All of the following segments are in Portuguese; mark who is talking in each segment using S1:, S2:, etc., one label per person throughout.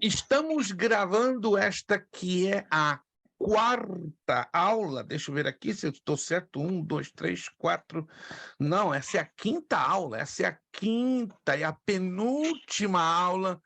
S1: Estamos gravando esta que é a quarta aula. Deixa eu ver aqui se eu estou certo. 1, 2, 3, 4. Não, essa é a quinta aula. Essa é a quinta e a penúltima aula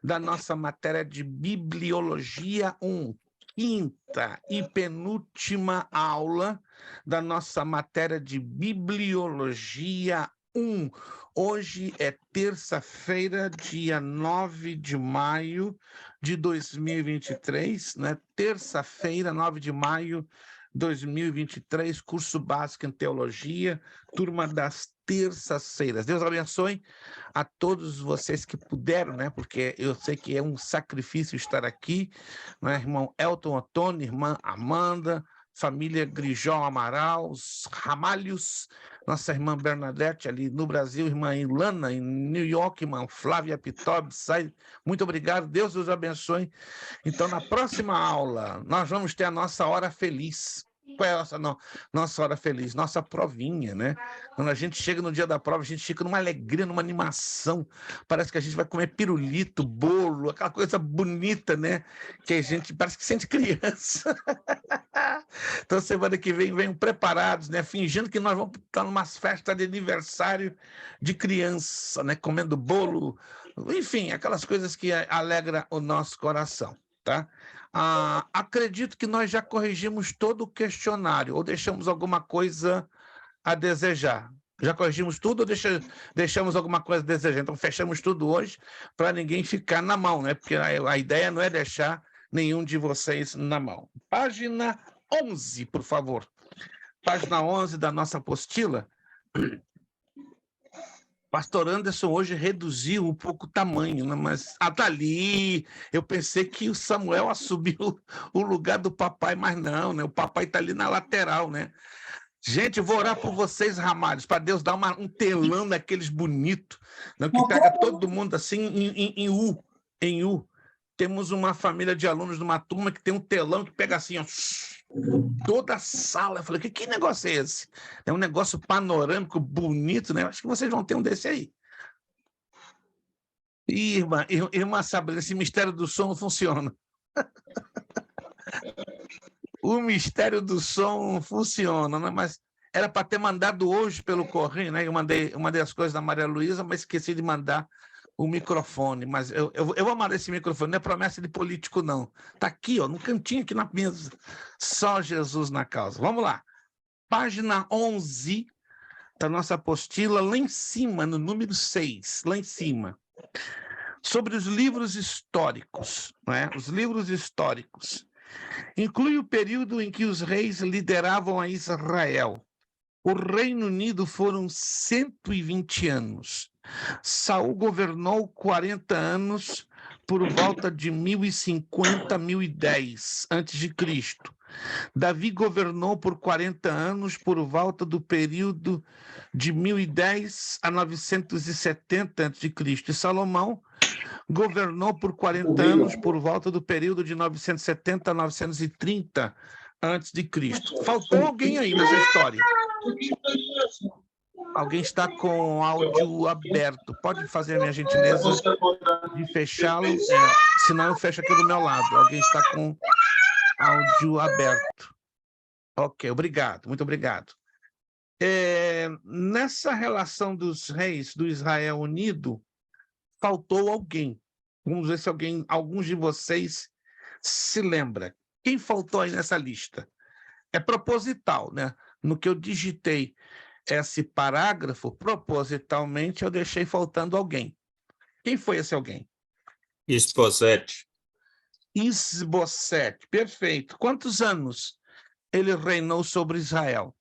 S1: da nossa matéria de Bibliologia 1. Quinta e penúltima aula da nossa matéria de Bibliologia 1. Hoje é terça-feira, dia 9 de maio de 2023, né? Terça-feira, 9 de maio de 2023, curso básico em teologia, turma das terças-feiras. Deus abençoe a todos vocês que puderam, né? Porque eu sei que é um sacrifício estar aqui, né? Irmão Elton Ottoni, irmã Amanda, família Grijó Amaral, os Ramalhos, nossa irmã Bernadette ali no Brasil, irmã Ilana em New York, irmã Flávia Pitob, muito obrigado, Deus os abençoe. Então, na próxima aula, nós vamos ter a nossa hora feliz. Qual é a nossa hora feliz? Nossa provinha, né? Quando a gente chega no dia da prova, a gente fica numa alegria, numa animação. Parece que a gente vai comer pirulito, bolo, aquela coisa bonita, né? Que a gente parece que sente criança. Então, semana que vem, venham preparados, né? Fingindo que nós vamos estar numa festa de aniversário de criança, né? Comendo bolo, enfim, aquelas coisas que alegram o nosso coração, tá? Acredito que nós já corrigimos todo o questionário, ou deixamos alguma coisa a desejar. Já corrigimos tudo ou deixamos alguma coisa a desejar? Então, fechamos tudo hoje para ninguém ficar na mão, né? Porque a ideia não é deixar nenhum de vocês na mão. Página 11, por favor. Página 11 da nossa apostila. Pastor Anderson hoje reduziu um pouco o tamanho, né? Mas tá ali. Eu pensei que o Samuel assumiu o lugar do papai, mas não, né? O papai está ali na lateral, né? Gente, eu vou orar por vocês, Ramalhos, para Deus dar um telão daqueles bonitos, né? Que pega todo mundo assim em U. Temos uma família de alunos numa turma que tem um telão que pega assim, ó, toda a sala. Eu falei, que negócio é esse? É um negócio panorâmico, bonito, né? Acho que vocês vão ter um desse aí. Irmã Sabrina, esse mistério do som não funciona. O mistério do som não funciona, né? Mas era para ter mandado hoje pelo correio, né? Eu mandei as coisas da Maria Luísa, mas esqueci de mandar o microfone. Mas eu vou mandar esse microfone, não é promessa de político, não. Está aqui, ó, no cantinho aqui na mesa. Só Jesus na causa. Vamos lá. Página 11 da nossa apostila, lá em cima, no número 6, lá em cima. Sobre os livros históricos, né? Os livros históricos. Inclui o período em que os reis lideravam a Israel. O Reino Unido foram 120 anos. Saul governou 40 anos por volta de 1050, 1010 a.C. Davi governou por 40 anos por volta do período de 1010 a 970 a.C. E Salomão governou por 40 anos por volta do período de 970 a 930 a.C. Faltou alguém aí nessa história. Alguém está com o áudio aberto. Pode fazer a minha gentileza de fechá-lo? Senão eu fecho aqui do meu lado. Alguém está com áudio aberto. Ok, obrigado, muito obrigado. Nessa relação dos reis do Israel Unido, faltou alguém. Vamos ver se alguns de vocês se lembra. Quem faltou aí nessa lista? É proposital, né? No que eu digitei esse parágrafo, propositalmente eu deixei faltando alguém. Quem foi esse alguém?
S2: Isbosete.
S1: Isbosete, perfeito. Quantos anos ele reinou sobre Israel?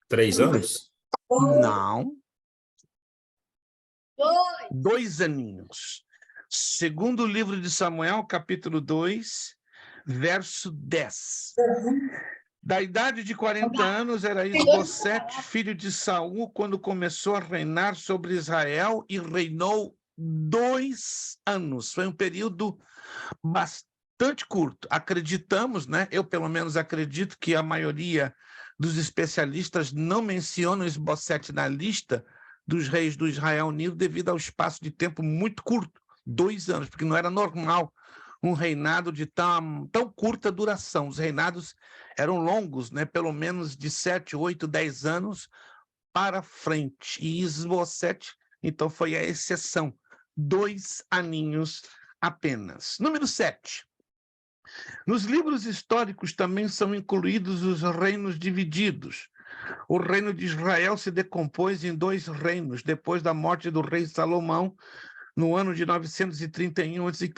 S2: 3 anos?
S1: Não. 2 aninhos. Segundo livro de Samuel, capítulo 2, verso 10. Da idade de 40 anos era Isbosete, filho de Saul, quando começou a reinar sobre Israel e reinou 2 anos. Foi um período bastante curto. Acreditamos, né? Eu pelo menos acredito que a maioria dos especialistas não mencionam Isbosete na lista dos reis do Israel Unido devido ao espaço de tempo muito curto 2 anos, porque não era normal um reinado de tão curta duração. Os reinados eram longos, né? Pelo menos de 7, 8, 10 anos para frente. E Esbocete, então, foi a exceção. 2 aninhos apenas. Número 7. Nos livros históricos também são incluídos os reinos divididos. O reino de Israel se decompôs em 2 reinos, depois da morte do rei Salomão, no ano de 931 a.C.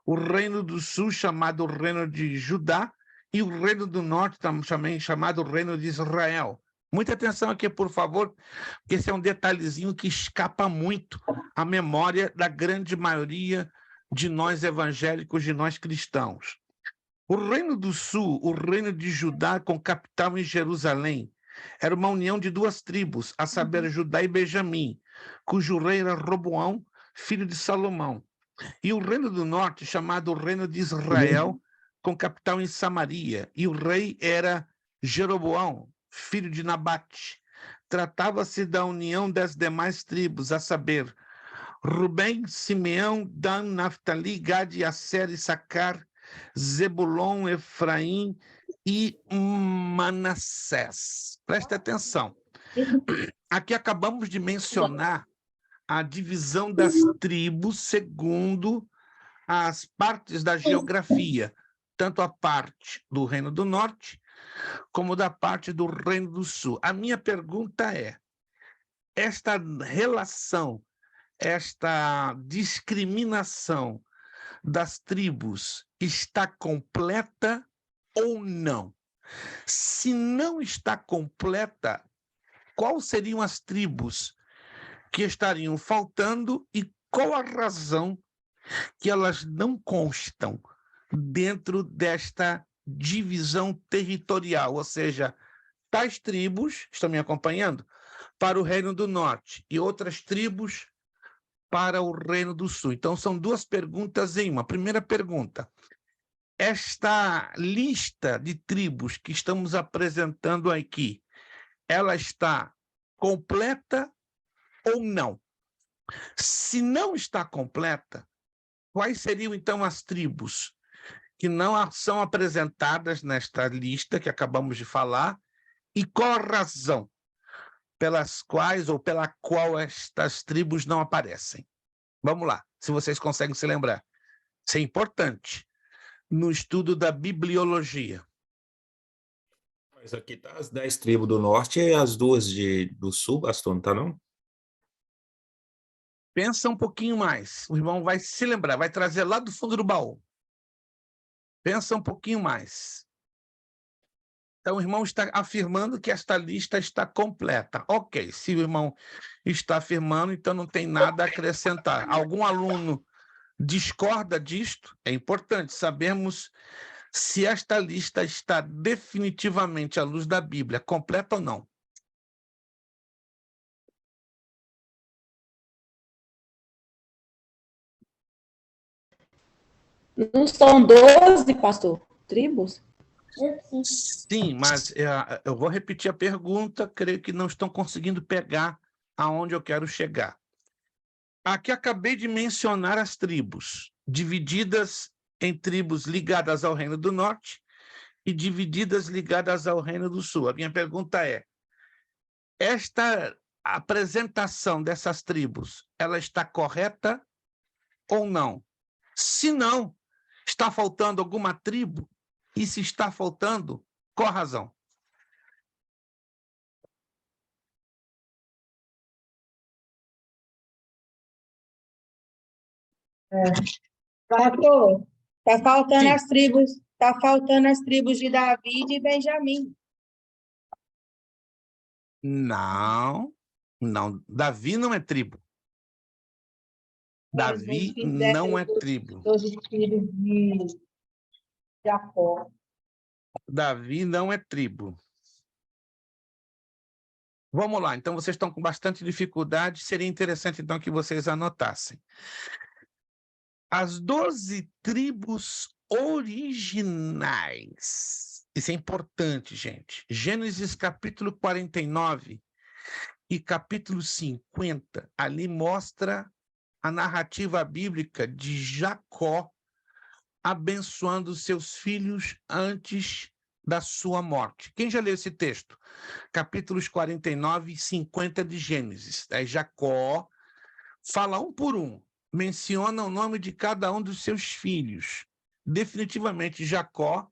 S1: O reino do sul, chamado Reino de Judá, e o reino do norte, também chamado Reino de Israel. Muita atenção aqui, por favor, porque esse é um detalhezinho que escapa muito à memória da grande maioria de nós evangélicos, de nós cristãos. O reino do sul, o reino de Judá, com capital em Jerusalém, era uma união de 2 tribos, a saber, Judá e Benjamim, cujo rei era Roboão, filho de Salomão. E o reino do norte, chamado Reino de Israel, com capital em Samaria, e o rei era Jeroboão, filho de Nabate. Tratava-se da união das demais tribos, a saber, Rubem, Simeão, Dan, Naftali, Gad, Asser, Issacar, Zebulon, Efraim e Manassés. Presta atenção. Aqui acabamos de mencionar a divisão das tribos segundo as partes da geografia, tanto a parte do Reino do Norte como da parte do Reino do Sul. A minha pergunta é: esta relação, esta discriminação das tribos está completa ou não? Se não está completa, quais seriam as tribos que estariam faltando e qual a razão que elas não constam dentro desta divisão territorial? Ou seja, tais tribos, estão me acompanhando, para o Reino do Norte e outras tribos para o Reino do Sul. Então, são 2 perguntas em uma. Primeira pergunta: esta lista de tribos que estamos apresentando aqui, ela está completa ou não? Se não está completa, quais seriam, então, as tribos que não são apresentadas nesta lista que acabamos de falar e qual a razão pelas quais ou pela qual estas tribos não aparecem? Vamos lá, se vocês conseguem se lembrar. Isso é importante no estudo da bibliologia.
S2: Mas aqui tá as 10 tribos do norte e as 2 do sul, Aston, tá não?
S1: Pensa um pouquinho mais. O irmão vai se lembrar, vai trazer lá do fundo do baú. Pensa um pouquinho mais. Então, o irmão está afirmando que esta lista está completa. Ok, se o irmão está afirmando, então não tem nada a acrescentar. Algum aluno discorda disto? É importante sabermos se esta lista está definitivamente à luz da Bíblia, completa ou não.
S3: Não são 12, pastor? Tribos?
S1: Sim, mas eu vou repetir a pergunta, creio que não estão conseguindo pegar aonde eu quero chegar. Aqui acabei de mencionar as tribos, divididas em tribos ligadas ao Reino do Norte e divididas ligadas ao Reino do Sul. A minha pergunta é: esta apresentação dessas tribos, ela está correta ou não? Se não, está faltando alguma tribo? E se está faltando, qual a razão?
S3: Pastor, tá faltando
S1: Sim.
S3: as tribos, tá faltando as tribos de Davi e de Benjamim.
S1: Não, não. Davi não é tribo. Davi não é tribo.
S3: 12 filhos de Jacó.
S1: Davi não é tribo. Vamos lá, então vocês estão com bastante dificuldade, seria interessante então que vocês anotassem. As 12 tribos originais. Isso é importante, gente. Gênesis capítulo 49 e capítulo 50, ali mostra a narrativa bíblica de Jacó abençoando seus filhos antes da sua morte. Quem já leu esse texto? Capítulos 49 e 50 de Gênesis. Aí Jacó fala um por um, menciona o nome de cada um dos seus filhos. Definitivamente, Jacó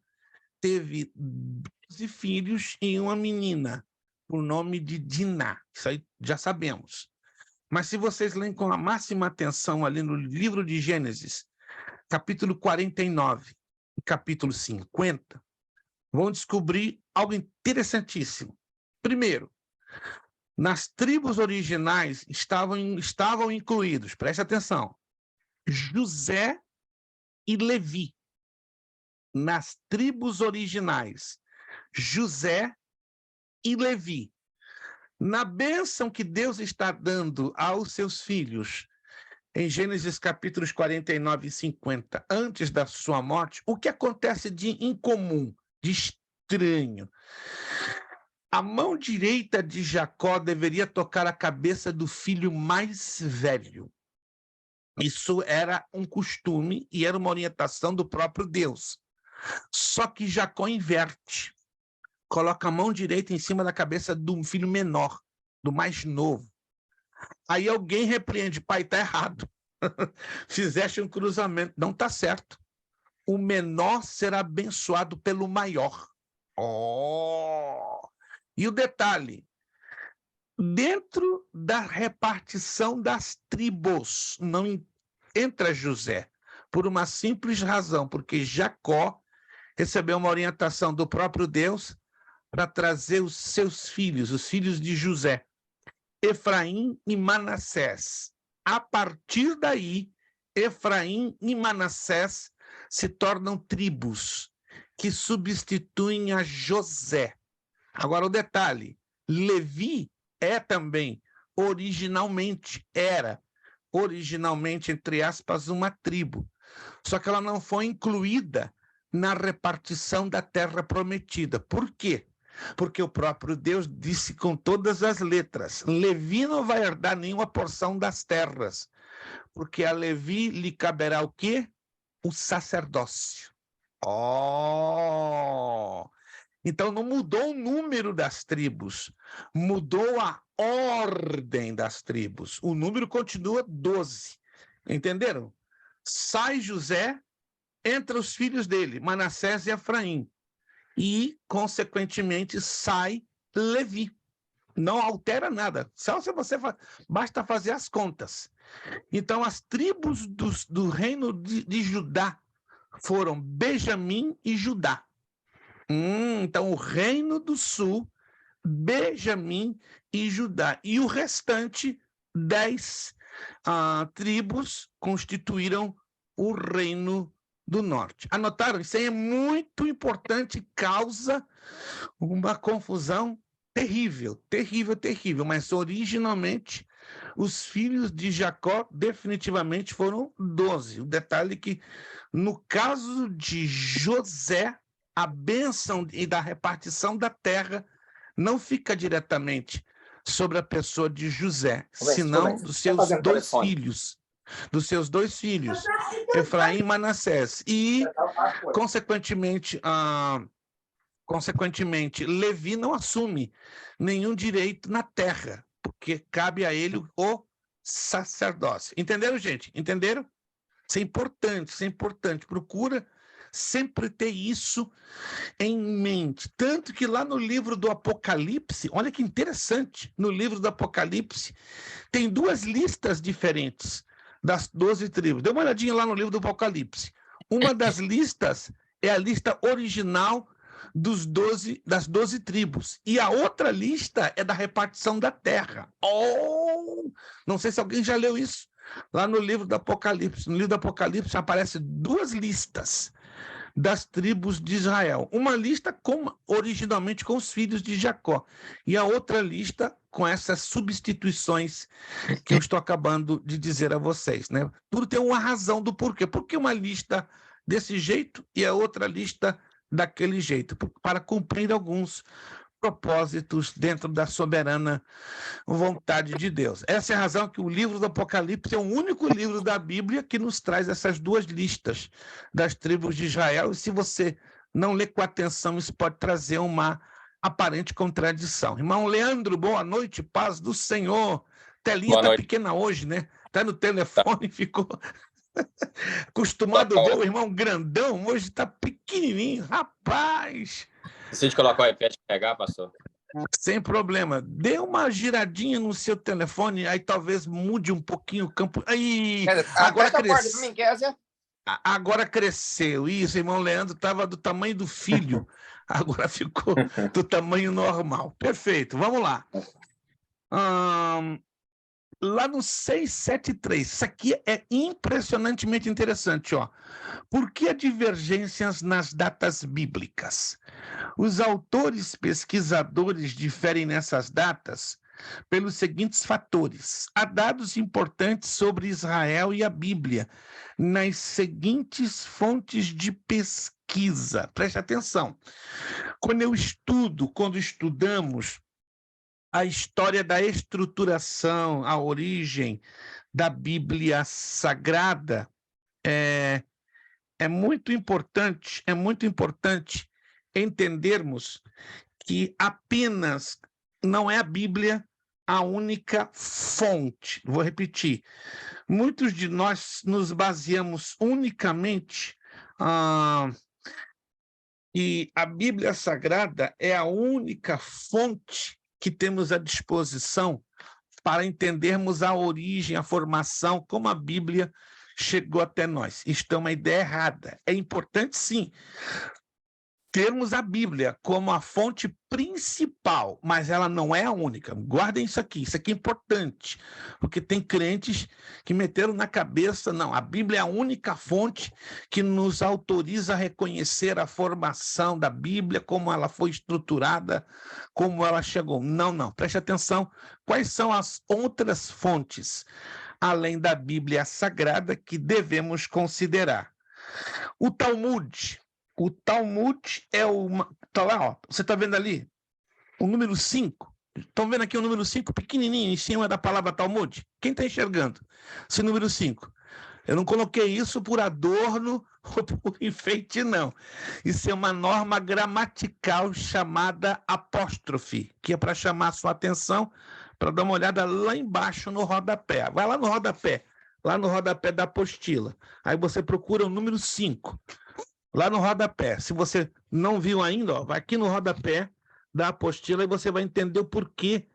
S1: teve 12 filhos e uma menina, por nome de Diná. Isso aí já sabemos. Mas se vocês lerem com a máxima atenção ali no livro de Gênesis, capítulo 49 e capítulo 50, vão descobrir algo interessantíssimo. Primeiro, nas tribos originais estavam incluídos, preste atenção, José e Levi. Nas tribos originais, José e Levi. Na bênção que Deus está dando aos seus filhos, em Gênesis capítulos 49 e 50, antes da sua morte, o que acontece de incomum, de estranho? A mão direita de Jacó deveria tocar a cabeça do filho mais velho. Isso era um costume e era uma orientação do próprio Deus. Só que Jacó inverte. Coloca a mão direita em cima da cabeça do filho menor, do mais novo. Aí alguém repreende, pai, está errado. Fizeste um cruzamento, não está certo. O menor será abençoado pelo maior. E o detalhe, dentro da repartição das tribos, não entra José, por uma simples razão, porque Jacó recebeu uma orientação do próprio Deus para trazer os seus filhos, os filhos de José, Efraim e Manassés. A partir daí, Efraim e Manassés se tornam tribos que substituem a José. Agora, o detalhe, Levi era originalmente, entre aspas, uma tribo. Só que ela não foi incluída na repartição da terra prometida. Por quê? Porque o próprio Deus disse com todas as letras, Levi não vai herdar nenhuma porção das terras, porque a Levi lhe caberá o quê? O sacerdócio. Então não mudou o número das tribos, mudou a ordem das tribos. O número continua 12. Entenderam? Sai José, entra os filhos dele, Manassés e Efraim. E, consequentemente, sai Levi. Não altera nada. Só se você basta fazer as contas. Então, as tribos do reino de Judá foram Benjamim e Judá. Então, o reino do sul, Benjamim e Judá. E o restante, 10 tribos, constituíram o reino do norte. Anotaram? Isso aí é muito importante, causa uma confusão terrível, mas originalmente os filhos de Jacó definitivamente foram 12. O detalhe é que, no caso de José, a bênção e da repartição da terra não fica diretamente sobre a pessoa de José, senão dos seus dois filhos. Dos seus dois filhos, Efraim e Manassés. E, consequentemente, Levi não assume nenhum direito na terra, porque cabe a ele o sacerdócio. Entenderam, gente? Entenderam? Isso é importante. Procura sempre ter isso em mente. Tanto que lá no livro do Apocalipse, olha que interessante, no livro do Apocalipse, tem 2 listas diferentes das 12 tribos. Dê uma olhadinha lá no livro do Apocalipse. Uma das listas é a lista original das 12 tribos. E a outra lista é da repartição da terra. Não sei se alguém já leu isso. Lá no livro do Apocalipse. No livro do Apocalipse aparecem 2 listas das tribos de Israel. Uma lista originalmente com os filhos de Jacó. E a outra lista com essas substituições que eu estou acabando de dizer a vocês, né? Tudo tem uma razão do porquê. Por que uma lista desse jeito e a outra lista daquele jeito? Para cumprir alguns propósitos dentro da soberana vontade de Deus. Essa é a razão que o livro do Apocalipse é o único livro da Bíblia que nos traz essas duas listas das tribos de Israel, e se você não ler com atenção, isso pode trazer uma aparente contradição. Irmão Leandro, boa noite, paz do Senhor. Telinha
S4: Boa
S1: está
S4: noite.
S1: pequena hoje, né? Está no telefone, ficou acostumado a ver o irmão grandão, hoje está pequenininho, rapaz.
S4: Esqueci de colocar o iPad para pegar, pastor.
S1: Sem problema. Dê uma giradinha no seu telefone, aí talvez mude um pouquinho o campo. Aí, agora cresceu. Agora cresceu. Isso, irmão Leandro estava do tamanho do filho. Agora ficou do tamanho normal. Perfeito. Vamos lá. Lá no 673. Isso aqui é impressionantemente interessante, ó. Por que há divergências nas datas bíblicas? Os autores pesquisadores diferem nessas datas pelos seguintes fatores. Há dados importantes sobre Israel e a Bíblia nas seguintes fontes de pesquisa. Preste atenção. Quando estudamos a história da estruturação, a origem da Bíblia Sagrada, é muito importante entendermos que apenas não é a Bíblia a única fonte. Vou repetir. Muitos de nós nos baseamos unicamente e a Bíblia Sagrada é a única fonte que temos à disposição para entendermos a origem, a formação, como a Bíblia chegou até nós. Isto é uma ideia errada. É importante, sim, termos a Bíblia como a fonte principal, mas ela não é a única. Guardem isso aqui é importante, porque tem crentes que meteram na cabeça, não, a Bíblia é a única fonte que nos autoriza a reconhecer a formação da Bíblia, como ela foi estruturada, como ela chegou. Não, preste atenção, quais são as outras fontes, além da Bíblia Sagrada, que devemos considerar? O Talmud. O Talmud é uma... Tá lá, ó. Você está vendo ali? O número 5. Estão vendo aqui o número 5 pequenininho em cima da palavra Talmud? Quem está enxergando esse número 5? Eu não coloquei isso por adorno ou por enfeite, não. Isso é uma norma gramatical chamada apóstrofe, que é para chamar a sua atenção, para dar uma olhada lá embaixo no rodapé. Vai lá no rodapé da apostila. Aí você procura o número 5. Lá no rodapé. Se você não viu ainda, ó, vai aqui no rodapé da apostila e você vai entender o porquê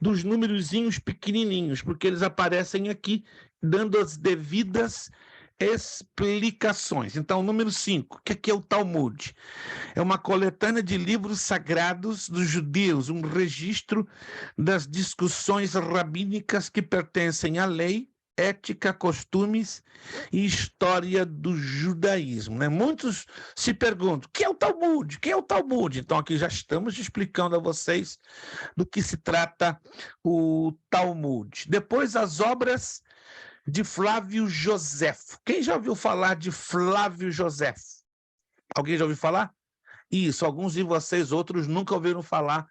S1: dos númerozinhos pequenininhos, porque eles aparecem aqui dando as devidas explicações. Então, número 5, o que é o Talmud? É uma coletânea de livros sagrados dos judeus, um registro das discussões rabínicas que pertencem à lei, ética, costumes e história do judaísmo, né? Muitos se perguntam, quem é o Talmud? Quem é o Talmud? Então aqui já estamos explicando a vocês do que se trata o Talmud. Depois as obras de Flávio Joséfo. Quem já ouviu falar de Flávio Joséfo? Alguém já ouviu falar? Isso, alguns de vocês, outros nunca ouviram falar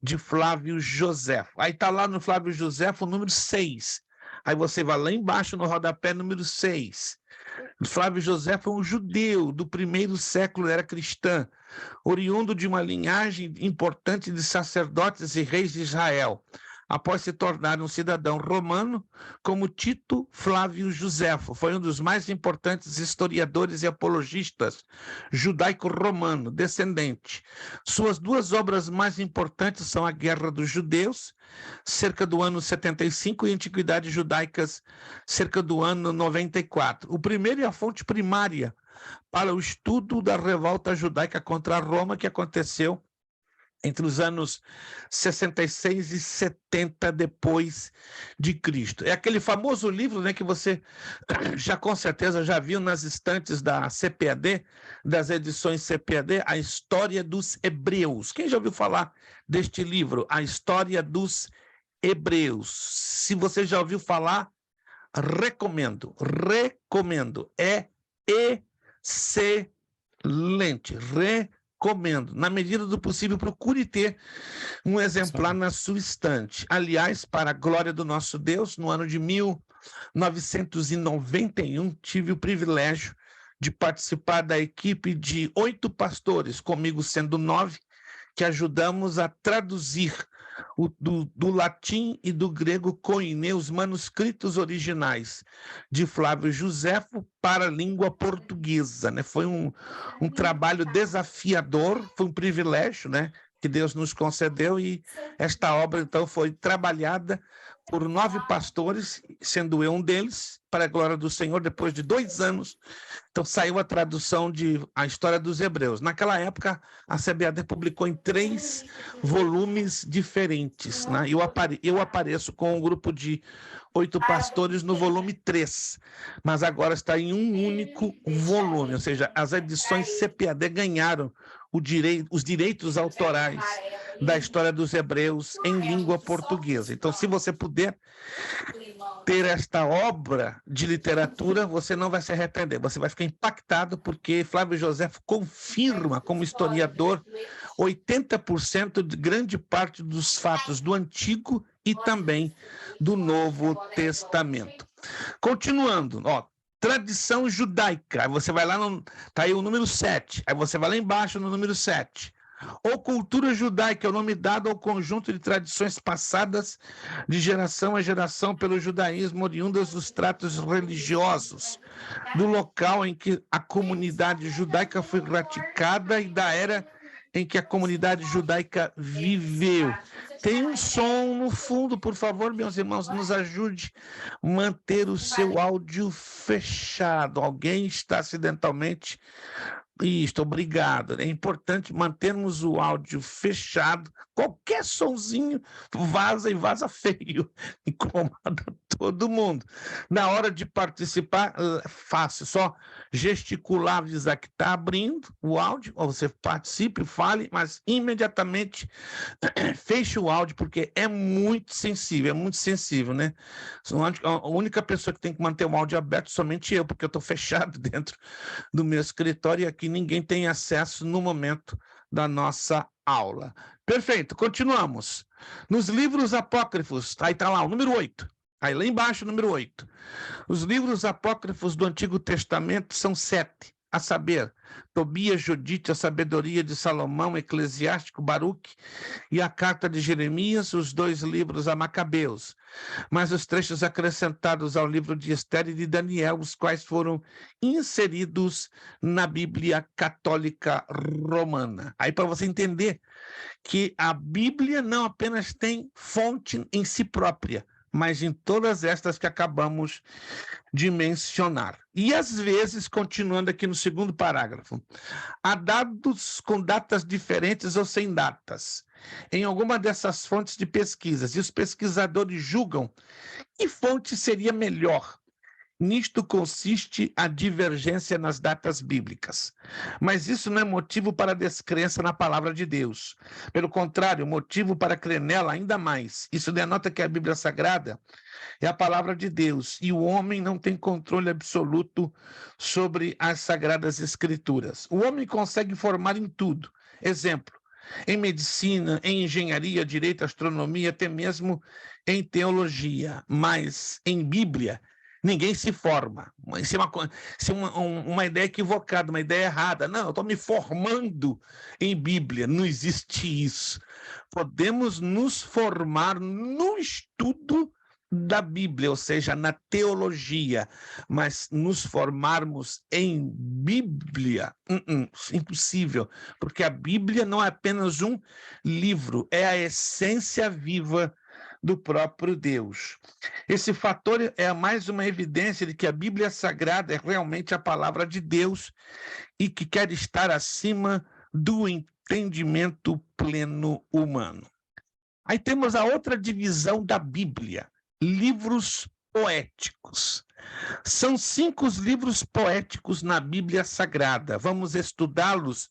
S1: de Flávio Joséfo. Aí está lá no Flávio Joséfo o número 6. Aí você vai lá embaixo no rodapé número 6. Flávio Joséfo é um judeu do 1º século, era cristã, oriundo de uma linhagem importante de sacerdotes e reis de Israel. Após se tornar um cidadão romano, como Tito Flávio Joséfo, foi um dos mais importantes historiadores e apologistas judaico-romano, descendente. Suas duas obras mais importantes são a Guerra dos Judeus, cerca do ano 75, e Antiguidades Judaicas, cerca do ano 94. O primeiro é a fonte primária para o estudo da revolta judaica contra Roma, que aconteceu entre os anos 66 e 70 depois de Cristo. É aquele famoso livro, né, que você já com certeza já viu nas estantes da CPAD, das edições CPAD, A História dos Hebreus. Quem já ouviu falar deste livro, A História dos Hebreus? Se você já ouviu falar, recomendo. É excelente. recomendo. Na medida do possível, procure ter um exemplar na sua estante. Aliás, para a glória do nosso Deus, no ano de 1991, tive o privilégio de participar da equipe de 8 pastores, comigo sendo 9, que ajudamos a traduzir do latim e do grego koiné, os manuscritos originais de Flávio Josefo para a língua portuguesa, né? Foi um trabalho desafiador, foi um privilégio, né, que Deus nos concedeu, e esta obra, então, foi trabalhada por 9 pastores, sendo eu um deles, para a glória do Senhor, depois de 2 anos. Então, saiu a tradução de A História dos Hebreus. Naquela época, a CBAD publicou em 3 volumes diferentes, né? Eu apareço com um grupo de 8 pastores no volume 3, mas agora está em um único volume, ou seja, as edições CPAD ganharam os direitos autorais da História dos Hebreus em língua portuguesa. Então, se você puder ter esta obra de literatura, você não vai se arrepender, você vai ficar impactado, porque Flávio Josefo confirma, como historiador, 80% de grande parte dos fatos do Antigo e também do Novo Testamento. Continuando, tradição judaica, aí você vai lá, tá aí o número 7, aí você vai lá embaixo no número 7. Ou cultura judaica, é o nome dado ao conjunto de tradições passadas de geração a geração pelo judaísmo, oriundas dos tratos religiosos, do local em que a comunidade judaica foi radicada e da era em que a comunidade judaica viveu. Tem um som no fundo, por favor, meus irmãos, nos ajude a manter o seu áudio fechado. Alguém está acidentalmente... Isso, obrigado. É importante mantermos o áudio fechado. Qualquer sonzinho vaza, e vaza feio. Incomoda todo mundo. Na hora de participar, fácil, só gesticular, avisar que está abrindo o áudio, ou você participe, fale, mas imediatamente feche o áudio, porque é muito sensível, né? A única pessoa que tem que manter o áudio aberto somente eu, porque eu estou fechado dentro do meu escritório, e aqui ninguém tem acesso no momento da nossa aula. Perfeito, continuamos. Nos livros apócrifos, aí está lá o número 8. Aí lá embaixo, o número 8. Os livros apócrifos do Antigo Testamento são 7, a saber, Tobias, Judite, a sabedoria de Salomão, Eclesiástico, Baruque e a carta de Jeremias, os 2 livros a Macabeus, mas os trechos acrescentados ao livro de Esther e de Daniel, os quais foram inseridos na Bíblia Católica Romana. Aí, para você entender que a Bíblia não apenas tem fonte em si própria, mas em todas estas que acabamos de mencionar. E, às vezes, continuando aqui no segundo parágrafo, há dados com datas diferentes ou sem datas em alguma dessas fontes de pesquisas, e os pesquisadores julgam que fonte seria melhor. Nisto consiste a divergência nas datas bíblicas. Mas isso não é motivo para descrença na palavra de Deus. Pelo contrário, motivo para crer nela ainda mais. Isso denota que a Bíblia Sagrada é a palavra de Deus, e o homem não tem controle absoluto sobre as Sagradas Escrituras. O homem consegue formar em tudo. Exemplo, em medicina, em engenharia, direito, astronomia, até mesmo em teologia. Mas em Bíblia, ninguém se forma. Isso é uma ideia equivocada, uma ideia errada. Não, eu estou me formando em Bíblia. Não existe isso. Podemos nos formar no estudo da Bíblia, ou seja, na teologia, mas nos formarmos em Bíblia, impossível, porque a Bíblia não é apenas um livro, é a essência viva do próprio Deus. Esse fator é mais uma evidência de que a Bíblia Sagrada é realmente a palavra de Deus e que quer estar acima do entendimento pleno humano. Aí temos a outra divisão da Bíblia, livros poéticos. São 5 os livros poéticos na Bíblia Sagrada. Vamos estudá-los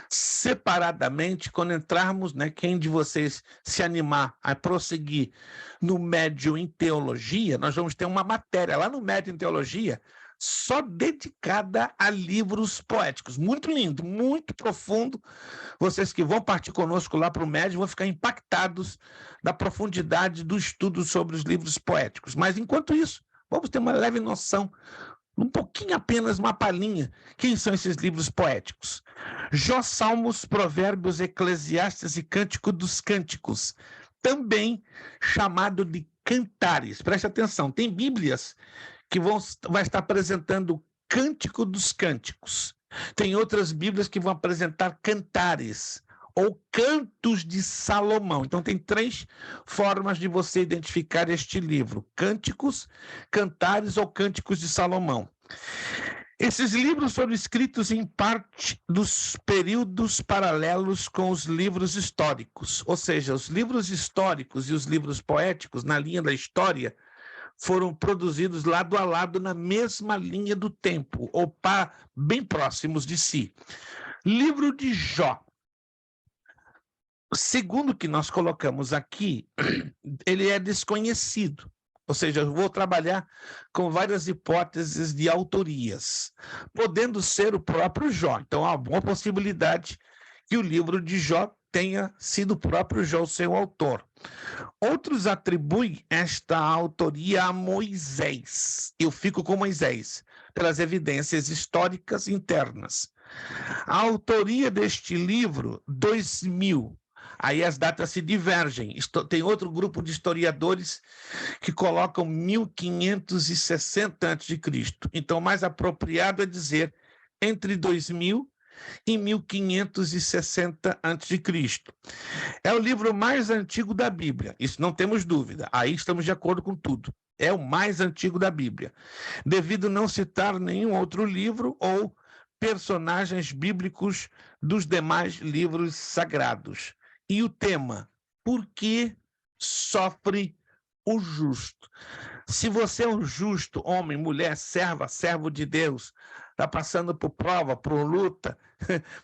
S1: separadamente quando entrarmos, né? Quem de vocês se animar a prosseguir no médio em teologia, nós vamos ter uma matéria lá no médio em teologia só dedicada a livros poéticos. Muito lindo, muito profundo. Vocês que vão partir conosco lá para o MED vão ficar impactados da profundidade do estudo sobre os livros poéticos. Mas, enquanto isso, vamos ter uma leve noção, um pouquinho apenas, uma palhinha. Quem são esses livros poéticos? Jó, Salmos, Provérbios, Eclesiastes e Cântico dos Cânticos, também chamado de cantares. Preste atenção, tem Bíblias que vai estar apresentando Cântico dos Cânticos. Tem outras Bíblias que vão apresentar cantares ou cantos de Salomão. Então, tem 3 formas de você identificar este livro: Cânticos, Cantares ou Cânticos de Salomão. Esses livros foram escritos em parte dos períodos paralelos com os livros históricos, ou seja, os livros históricos e os livros poéticos, na linha da história, foram produzidos lado a lado na mesma linha do tempo, ou bem próximos de si. Livro de Jó. Segundo o que nós colocamos aqui, ele é desconhecido. Ou seja, eu vou trabalhar com várias hipóteses de autorias, podendo ser o próprio Jó. Então, há uma possibilidade que o livro de Jó tenha sido o próprio Jó, o seu autor. Outros atribuem esta autoria a Moisés. Eu fico com Moisés, pelas evidências históricas internas. A autoria deste livro, 2000. Aí as datas se divergem. Tem outro grupo de historiadores que colocam 1560 a.C. Então, o mais apropriado é dizer entre 2000 e 1560 a.C. É o livro mais antigo da Bíblia, isso não temos dúvida, aí estamos de acordo com tudo. É o mais antigo da Bíblia, devido não citar nenhum outro livro ou personagens bíblicos dos demais livros sagrados. E o tema: por que sofre o justo? Se você é um justo, homem, mulher, servo de Deus, está passando por prova, por luta,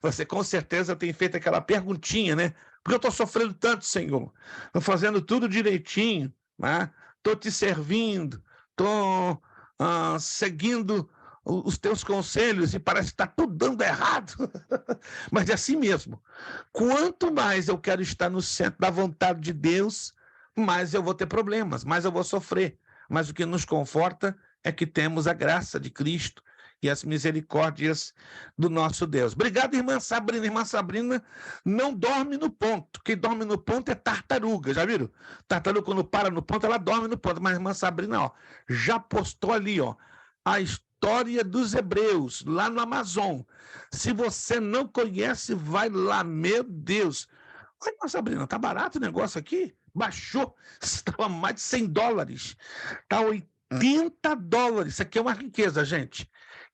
S1: você com certeza tem feito aquela perguntinha, né? Por que eu estou sofrendo tanto, Senhor? Estou fazendo tudo direitinho, né? Estou te servindo, estou seguindo os teus conselhos e parece que está tudo dando errado. Mas é assim mesmo. Quanto mais eu quero estar no centro da vontade de Deus, mais eu vou ter problemas, mais eu vou sofrer. Mas o que nos conforta é que temos a graça de Cristo e as misericórdias do nosso Deus. Obrigado, irmã Sabrina. Irmã Sabrina não dorme no ponto. Quem dorme no ponto é tartaruga, já viram? Tartaruga, quando para no ponto, ela dorme no ponto. Mas a irmã Sabrina, ó, já postou ali, ó, a história dos hebreus, lá no Amazon. Se você não conhece, vai lá. Meu Deus. Olha, irmã Sabrina, tá barato o negócio aqui? Baixou. Estava mais de $100. Está $80. Isso aqui é uma riqueza, gente.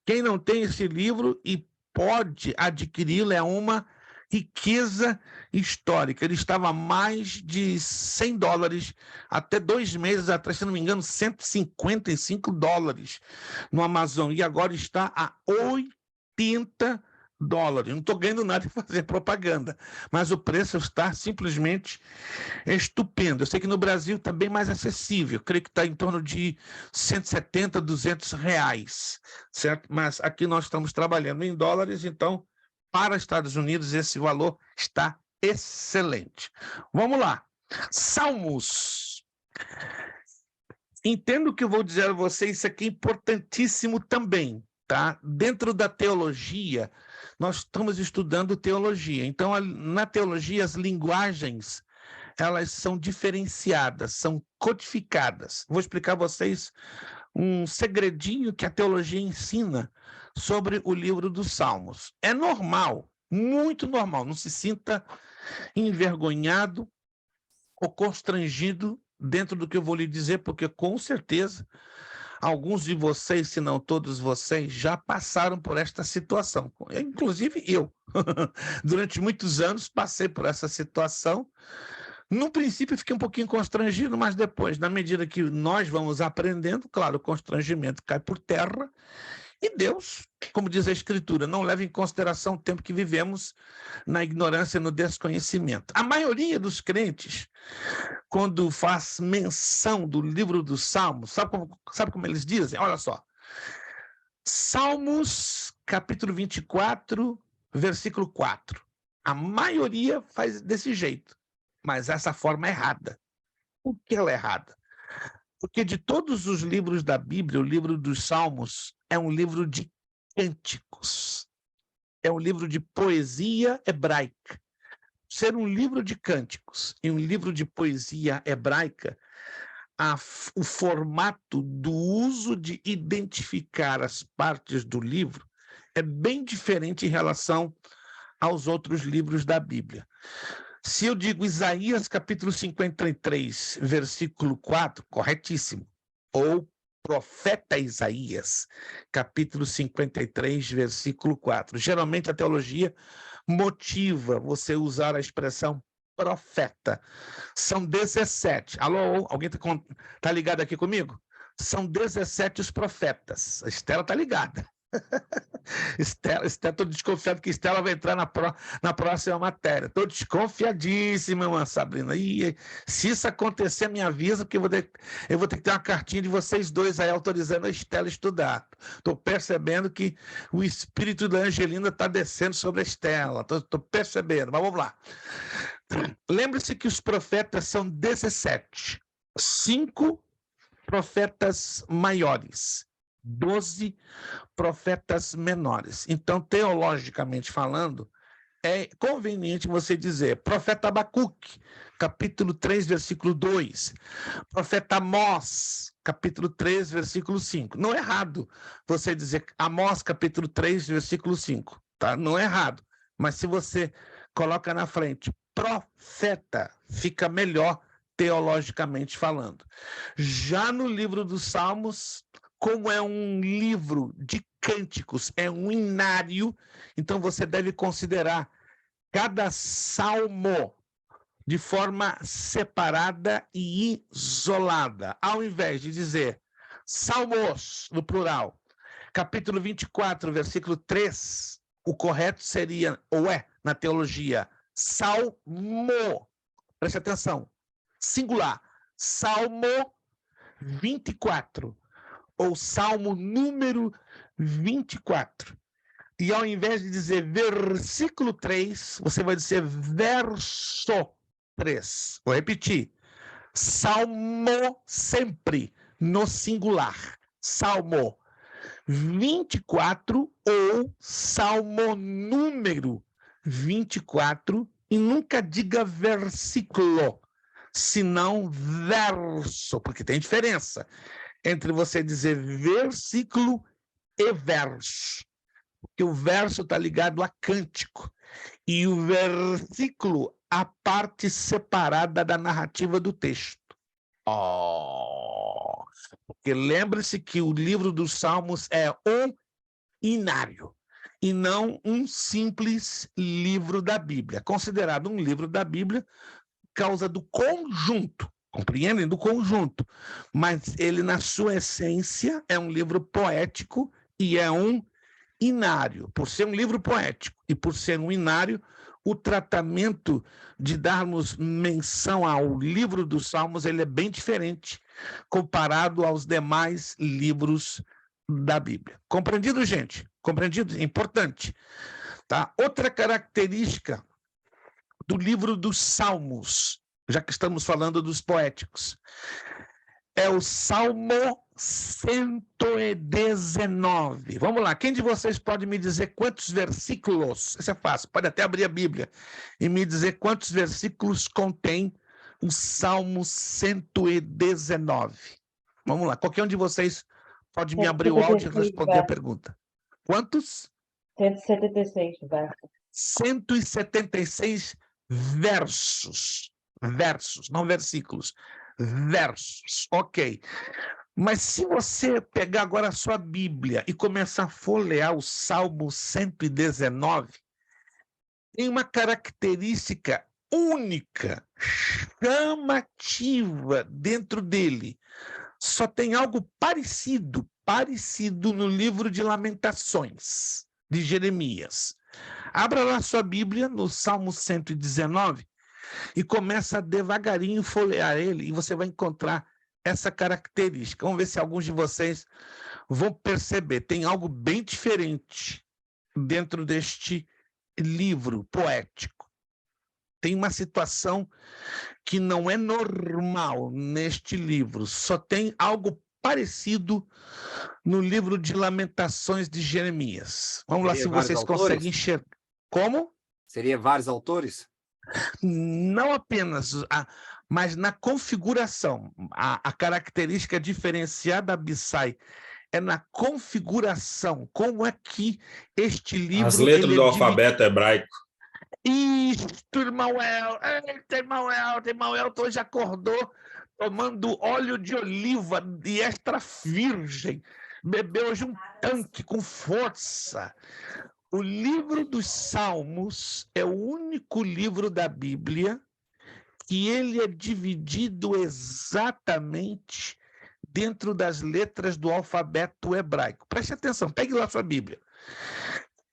S1: Quem não tem esse livro e pode adquiri-lo é uma riqueza histórica. Ele estava a mais de $100 até 2 meses atrás, se não me engano, $155 no Amazon. E agora está a $80. Não estou ganhando nada em fazer propaganda, mas o preço está simplesmente estupendo. Eu sei que no Brasil está bem mais acessível, creio que está em torno de R$170, R$200, certo? Mas aqui nós estamos trabalhando em dólares, então, para Estados Unidos, esse valor está excelente. Vamos lá. Salmos. Entendo que eu vou dizer a vocês, isso aqui é importantíssimo também, tá? Dentro da teologia, nós estamos estudando teologia. Então, na teologia, as linguagens, elas são diferenciadas, são codificadas. Vou explicar a vocês um segredinho que a teologia ensina sobre o livro dos Salmos. É normal, muito normal, não se sinta envergonhado ou constrangido dentro do que eu vou lhe dizer, porque com certeza alguns de vocês, se não todos vocês, já passaram por esta situação. Inclusive eu. Durante muitos anos passei por essa situação. No princípio fiquei um pouquinho constrangido, mas depois, na medida que nós vamos aprendendo, claro, o constrangimento cai por terra. E Deus, como diz a Escritura, não leva em consideração o tempo que vivemos na ignorância e no desconhecimento. A maioria dos crentes, quando faz menção do livro dos Salmos, sabe como eles dizem? Olha só, Salmos, capítulo 24, versículo 4. A maioria faz desse jeito, mas essa forma é errada. Por que ela é errada? Porque de todos os livros da Bíblia, o livro dos Salmos é um livro de cânticos. É um livro de poesia hebraica. Ser um livro de cânticos e um livro de poesia hebraica, o formato do uso de identificar as partes do livro é bem diferente em relação aos outros livros da Bíblia. Se eu digo Isaías capítulo 53, versículo 4, corretíssimo. Ou profeta Isaías, capítulo 53, versículo 4. Geralmente a teologia motiva você usar a expressão profeta. São 17. Alô, alguém tá ligado aqui comigo? São 17 os profetas. A Estela tá ligada. Estela, estou desconfiado que Estela vai entrar na próxima matéria. Estou desconfiadíssima, irmã Sabrina. E se isso acontecer, me avisa, porque eu vou ter que ter uma cartinha de vocês dois aí autorizando a Estela a estudar. Estou percebendo que o espírito da Angelina está descendo sobre a Estela. Estou percebendo, mas vamos lá. Lembre-se que os profetas são 17. 5 profetas maiores. 12 profetas menores. Então, teologicamente falando, é conveniente você dizer profeta Abacuque, capítulo 3, versículo 2, profeta Amós, capítulo 3, versículo 5. Não é errado você dizer Amós, capítulo 3, versículo 5, tá? Não é errado. Mas se você coloca na frente profeta, fica melhor teologicamente falando. Já no livro dos Salmos, como é um livro de cânticos, é um inário, então você deve considerar cada salmo de forma separada e isolada, ao invés de dizer salmos, no plural, capítulo 24, versículo 3, o correto seria, ou é, na teologia, salmo. Preste atenção, singular, salmo 24. Ou Salmo número 24. E ao invés de dizer versículo 3, você vai dizer verso 3. Vou repetir. Salmo sempre no singular. Salmo 24 ou Salmo número 24. E nunca diga versículo, senão verso, porque tem diferença entre você dizer versículo e verso. Porque o verso está ligado a cântico. E o versículo, a parte separada da narrativa do texto. Porque lembre-se que o livro dos Salmos é um inário, e não um simples livro da Bíblia. Considerado um livro da Bíblia, por causa do conjunto. Compreendem? Do conjunto. Mas ele, na sua essência, é um livro poético e é um inário. Por ser um livro poético e por ser um inário, o tratamento de darmos menção ao livro dos Salmos ele é bem diferente comparado aos demais livros da Bíblia. Compreendido, gente? Compreendido? Importante. Tá? Outra característica do livro dos Salmos, já que estamos falando dos poéticos, é o Salmo 119. Vamos lá, quem de vocês pode me dizer quantos versículos? Isso é fácil, pode até abrir a Bíblia e me dizer quantos versículos contém o Salmo 119. Vamos lá, qualquer um de vocês pode me abrir o áudio e responder a pergunta. Quantos?
S3: 176 versos.
S1: 176 versos. Versos, não versículos. Versos, ok. Mas se você pegar agora a sua Bíblia e começar a folhear o Salmo 119, tem uma característica única, chamativa dentro dele. Só tem algo parecido no livro de Lamentações, de Jeremias. Abra lá sua Bíblia no Salmo 119 e começa a devagarinho folhear ele e você vai encontrar essa característica. Vamos ver se alguns de vocês vão perceber, tem algo bem diferente dentro deste livro poético. Tem uma situação que não é normal neste livro, só tem algo parecido no livro de Lamentações de Jeremias. Vamos lá,
S5: Seria
S1: se
S5: vários
S1: vocês
S5: autores?
S1: conseguem enxergar. Como?
S5: Seria vários autores?
S1: Não apenas, mas na configuração. A característica diferenciada da Abissai é na configuração. Como é que este livro...
S2: As letras
S1: ele
S2: do
S1: é
S2: alfabeto hebraico.
S1: Isto, irmão irmão Elton hoje acordou tomando óleo de oliva de extra virgem. Bebeu hoje um tanque com força. O livro dos Salmos é o único livro da Bíblia que ele é dividido exatamente dentro das letras do alfabeto hebraico. Preste atenção, pegue lá sua Bíblia.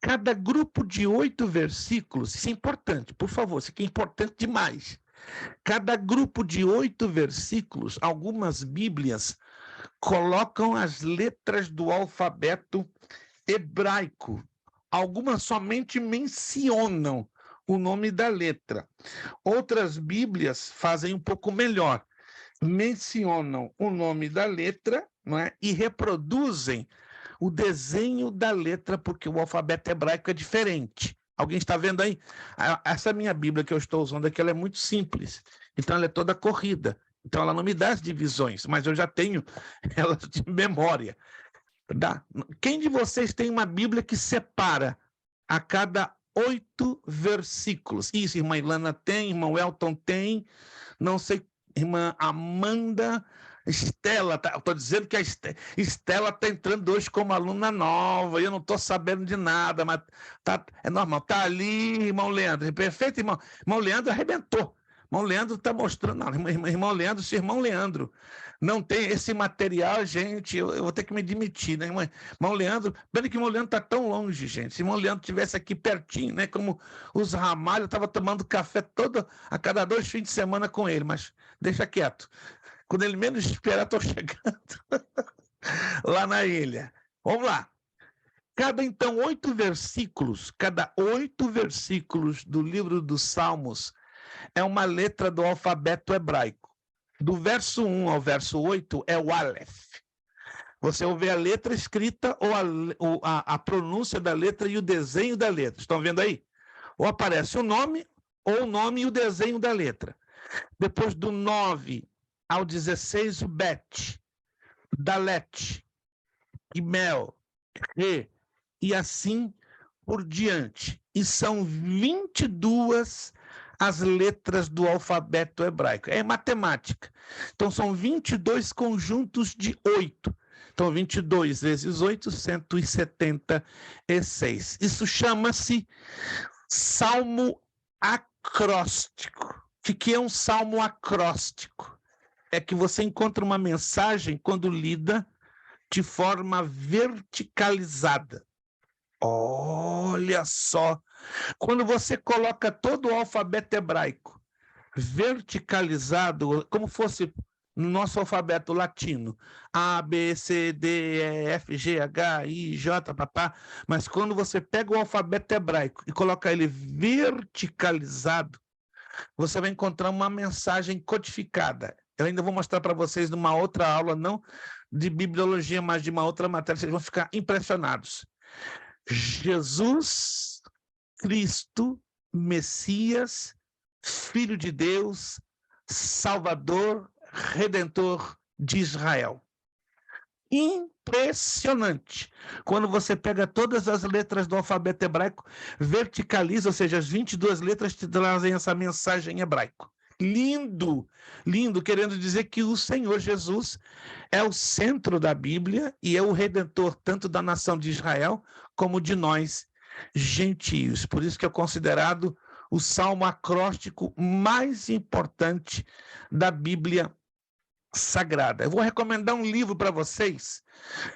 S1: Cada grupo de 8 versículos, isso é importante, por favor, isso aqui é importante demais. Cada grupo de 8 versículos, algumas Bíblias colocam as letras do alfabeto hebraico. Algumas somente mencionam o nome da letra. Outras Bíblias fazem um pouco melhor. Mencionam o nome da letra, não é? E reproduzem o desenho da letra, porque o alfabeto hebraico é diferente. Alguém está vendo aí? Essa minha Bíblia que eu estou usando aqui, ela é muito simples. Então, ela é toda corrida. Então, ela não me dá as divisões, mas eu já tenho elas de memória. Quem de vocês tem uma Bíblia que separa a cada 8 versículos? Isso, irmã Ilana tem, irmão Elton tem, não sei, irmã Amanda, Estela, estou dizendo que a Estela está entrando hoje como aluna nova, eu não estou sabendo de nada, mas é normal. Está ali, irmão Leandro, perfeito, irmão. Irmão Leandro arrebentou. Irmão Leandro está mostrando, não, irmão Leandro, se irmão Leandro não tem esse material, gente, eu vou ter que me demitir, né, irmão? Irmão Leandro, pena que o irmão Leandro está tão longe, gente. Se o irmão Leandro estivesse aqui pertinho, né, como os Ramalho, eu estava tomando café a cada 2 fins de semana com ele, mas deixa quieto. Quando ele menos esperar, estou chegando lá na ilha. Vamos lá. Cada 8 versículos, cada 8 versículos do livro dos Salmos é uma letra do alfabeto hebraico. Do verso 1 ao verso 8 é o Aleph. Você ouve a letra escrita ou a pronúncia da letra e o desenho da letra. Estão vendo aí? Ou aparece o nome, ou o nome e o desenho da letra. Depois do 9 ao 16, o Bet, Dalet, Gimel, Re, e assim por diante. E são 22 as letras do alfabeto hebraico. É matemática. Então, são 22 conjuntos de 8. Então, 22 vezes 8, 176. Isso chama-se salmo acróstico. O que é um salmo acróstico? É que você encontra uma mensagem quando lida de forma verticalizada. Olha só, quando você coloca todo o alfabeto hebraico verticalizado, como fosse no nosso alfabeto latino, A, B, C, D, E, F, G, H, I, J, papá, mas quando você pega o alfabeto hebraico e coloca ele verticalizado, você vai encontrar uma mensagem codificada. Eu ainda vou mostrar para vocês numa outra aula, não de bibliologia, mas de uma outra matéria, vocês vão ficar impressionados. Jesus Cristo, Messias, Filho de Deus, Salvador, Redentor de Israel. Impressionante. Quando você pega todas as letras do alfabeto hebraico, verticaliza, ou seja, as 22 letras te trazem essa mensagem em hebraico. Lindo, lindo, querendo dizer que o Senhor Jesus é o centro da Bíblia e é o Redentor tanto da nação de Israel como de nós, gentios. Por isso que é considerado o salmo acróstico mais importante da Bíblia Sagrada. Eu vou recomendar um livro para vocês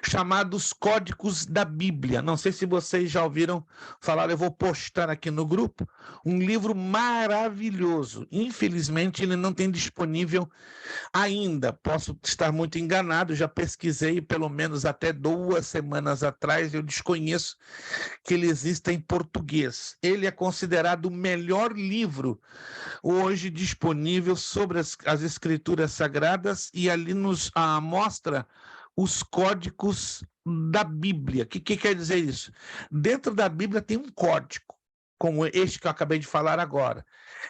S1: chamados Códigos da Bíblia. Não sei se vocês já ouviram falar, eu vou postar aqui no grupo, um livro maravilhoso. Infelizmente, ele não tem disponível ainda. Posso estar muito enganado, já pesquisei pelo menos até 2 semanas atrás, eu desconheço que ele exista em português. Ele é considerado o melhor livro hoje disponível sobre as Escrituras Sagradas, e ali nos mostra os códigos da Bíblia. O que quer dizer isso? Dentro da Bíblia tem um código, como este que eu acabei de falar agora.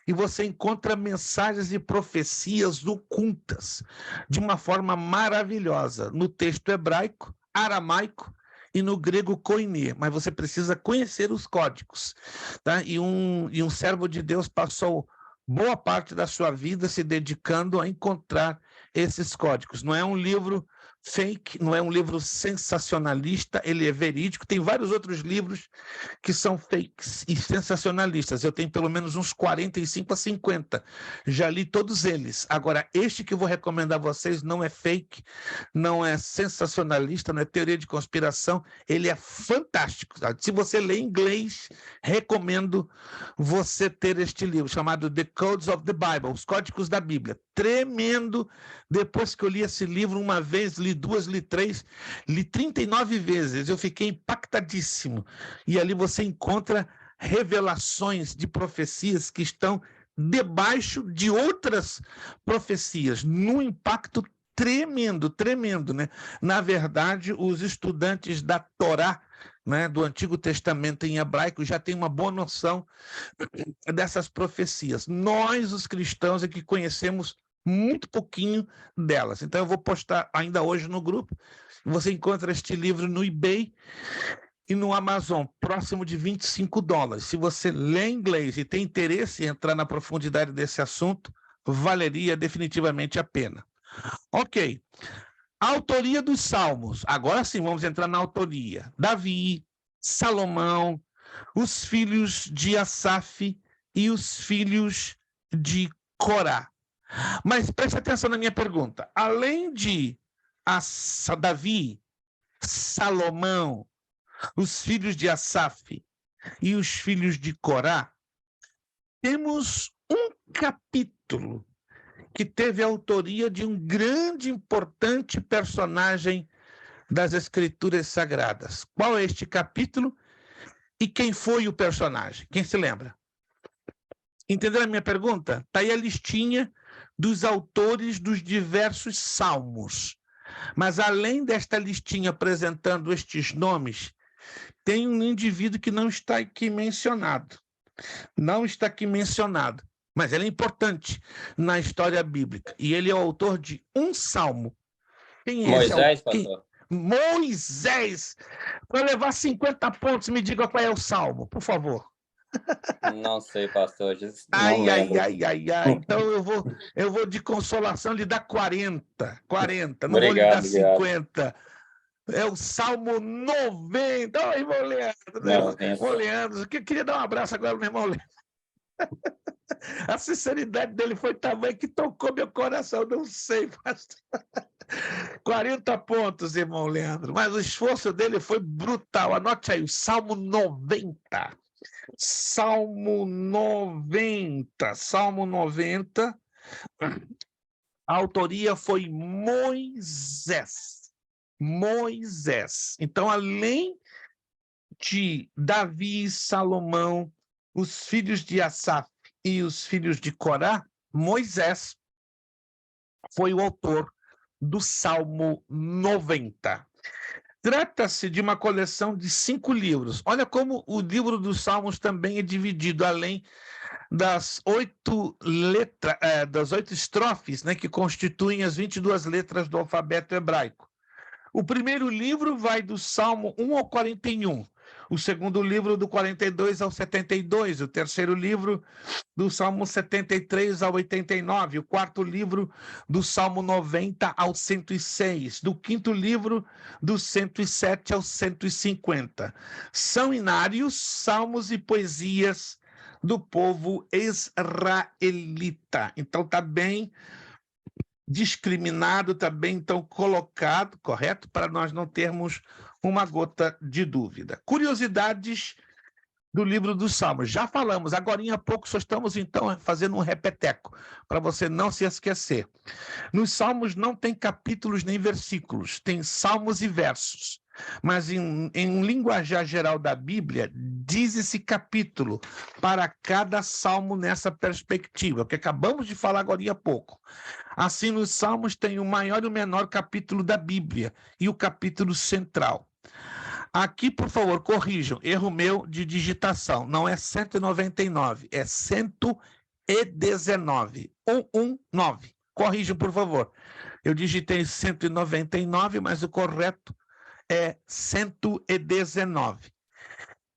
S1: E você encontra mensagens e profecias ocultas de uma forma maravilhosa no texto hebraico, aramaico e no grego koiné, mas você precisa conhecer os códigos, tá? E um servo de Deus passou boa parte da sua vida se dedicando a encontrar esses códigos. Não é um livro fake, não é um livro sensacionalista, ele é verídico. Tem vários outros livros que são fakes e sensacionalistas. Eu tenho pelo menos uns 45 a 50. Já li todos eles. Agora, este que eu vou recomendar a vocês não é fake, não é sensacionalista, não é teoria de conspiração. Ele é fantástico. Se você lê inglês, recomendo você ter este livro, chamado The Codes of the Bible, Os Códigos da Bíblia. Tremendo. Depois que eu li esse livro, uma vez, li 2, li 3, li 39 vezes. Eu fiquei impactadíssimo. E ali você encontra revelações de profecias que estão debaixo de outras profecias, num impacto tremendo, tremendo, né? Na verdade, os estudantes da Torá, né, do Antigo Testamento em hebraico, já têm uma boa noção dessas profecias. Nós, os cristãos, é que conhecemos muito pouquinho delas. Então, eu vou postar ainda hoje no grupo. Você encontra este livro no eBay e no Amazon, próximo de $25. Se você lê inglês e tem interesse em entrar na profundidade desse assunto, valeria definitivamente a pena. Ok. A autoria dos Salmos. Agora sim, vamos entrar na autoria. Davi, Salomão, os filhos de Asaf e os filhos de Corá. Mas preste atenção na minha pergunta. Além de Davi, Salomão, os filhos de Asaf e os filhos de Corá, temos um capítulo que teve a autoria de um grande, importante personagem das Escrituras Sagradas. Qual é este capítulo e quem foi o personagem? Quem se lembra? Entenderam a minha pergunta? Está aí a listinha dos autores dos diversos salmos. Mas, além desta listinha apresentando estes nomes, tem um indivíduo que não está aqui mencionado. Não está aqui mencionado, mas ele é importante na história bíblica. E ele é o autor de um salmo. Quem é
S4: Moisés,
S1: esse?
S4: pastor?
S1: Moisés! Para levar 50 pontos, me diga qual é o salmo, por favor.
S4: Não sei, pastor. Não
S1: Ai. Então eu vou de consolação lhe dar 40. Não vou lhe dar
S4: Obrigado.
S1: 50. É o Salmo 90. Oi, irmão Leandro. Irmão Leandro, eu queria dar um abraço agora no meu irmão Leandro. A sinceridade dele foi tamanho que tocou meu coração. Não sei, pastor. 40 pontos, irmão Leandro. Mas o esforço dele foi brutal. Anote aí, o Salmo 90. Salmo 90. Salmo 90. A autoria foi Moisés. Então, além de Davi e Salomão, os filhos de Asaf e os filhos de Corá, Moisés foi o autor do Salmo 90. Trata-se de uma coleção de 5 livros. Olha como o livro dos Salmos também é dividido, além das 8 estrofes, né, que constituem as 22 letras do alfabeto hebraico. O primeiro livro vai do Salmo 1 ao 41. O segundo livro do 42 ao 72, o terceiro livro do Salmo 73 ao 89, o quarto livro do Salmo 90 ao 106, do quinto livro do 107 ao 150. São inários, salmos e poesias do povo israelita. Então está bem discriminado, está bem então colocado, correto? Para nós não termos uma gota de dúvida. Curiosidades do livro dos Salmos. Já falamos, agora há pouco só estamos então fazendo um repeteco, para você não se esquecer. Nos Salmos não tem capítulos nem versículos, tem salmos e versos. Mas em linguajar geral da Bíblia, diz-se capítulo para cada salmo nessa perspectiva, que acabamos de falar agora há pouco. Assim, nos Salmos tem o maior e o menor capítulo da Bíblia e o capítulo central. Aqui, por favor, corrijam, erro meu de digitação, não é 199, é 119, 119. Corrijam, por favor. Eu digitei 199, mas o correto é 119.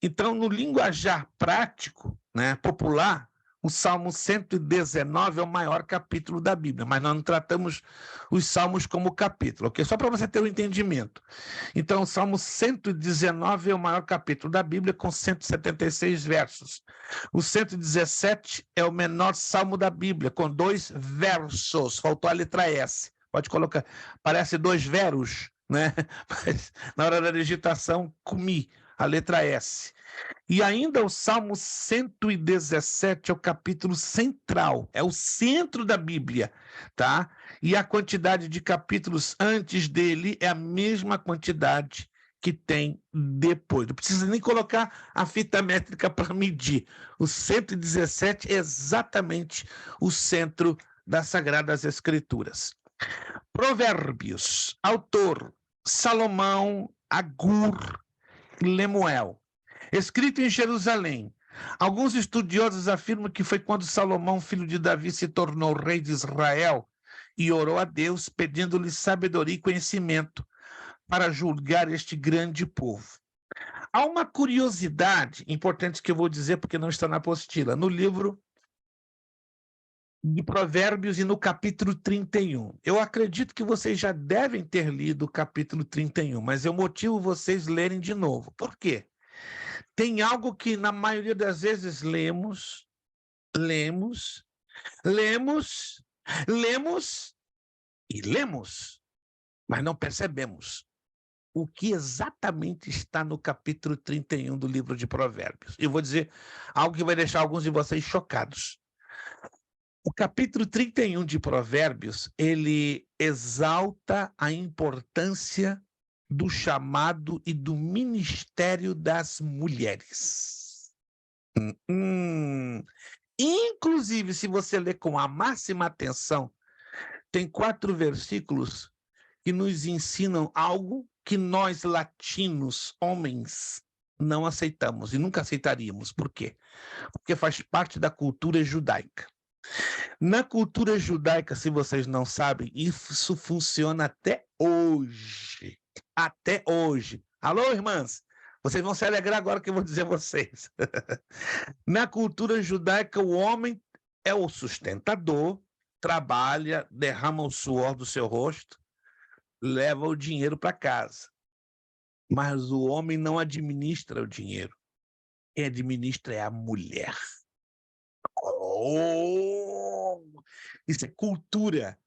S1: Então, no linguajar prático, né, popular, o Salmo 119 é o maior capítulo da Bíblia, mas nós não tratamos os salmos como capítulo, ok? Só para você ter um entendimento. Então, o Salmo 119 é o maior capítulo da Bíblia, com 176 versos. O 117 é o menor salmo da Bíblia, com 2 versos. Faltou a letra S. Pode colocar, parece 2 veros, né? Mas na hora da digitação, comi a letra S. E ainda o Salmo 117 é o capítulo central, é o centro da Bíblia, tá? E a quantidade de capítulos antes dele é a mesma quantidade que tem depois. Não precisa nem colocar a fita métrica para medir. O 117 é exatamente o centro das Sagradas Escrituras. Provérbios, autor Salomão Agur Lemuel. Escrito em Jerusalém. Alguns estudiosos afirmam que foi quando Salomão, filho de Davi, se tornou rei de Israel e orou a Deus, pedindo-lhe sabedoria e conhecimento para julgar este grande povo. Há uma curiosidade importante que eu vou dizer, porque não está na apostila, no livro de Provérbios e no capítulo 31. Eu acredito que vocês já devem ter lido o capítulo 31, mas eu motivo vocês lerem de novo. Por quê? Tem algo que na maioria das vezes lemos, mas não percebemos o que exatamente está no capítulo 31 do livro de Provérbios. Eu vou dizer algo que vai deixar alguns de vocês chocados. O capítulo 31 de Provérbios, ele exalta a importância do chamado e do ministério das mulheres. Inclusive, se você ler com a máxima atenção, tem 4 versículos que nos ensinam algo que nós, latinos, homens, não aceitamos e nunca aceitaríamos. Por quê? Porque faz parte da cultura judaica. Na cultura judaica, se vocês não sabem, isso funciona até hoje. Até hoje. Alô, irmãs? Vocês vão se alegrar agora que eu vou dizer a vocês. Na cultura judaica, o homem é o sustentador, trabalha, derrama o suor do seu rosto, leva o dinheiro para casa. Mas o homem não administra o dinheiro. Quem administra é a mulher. Oh, isso é cultura.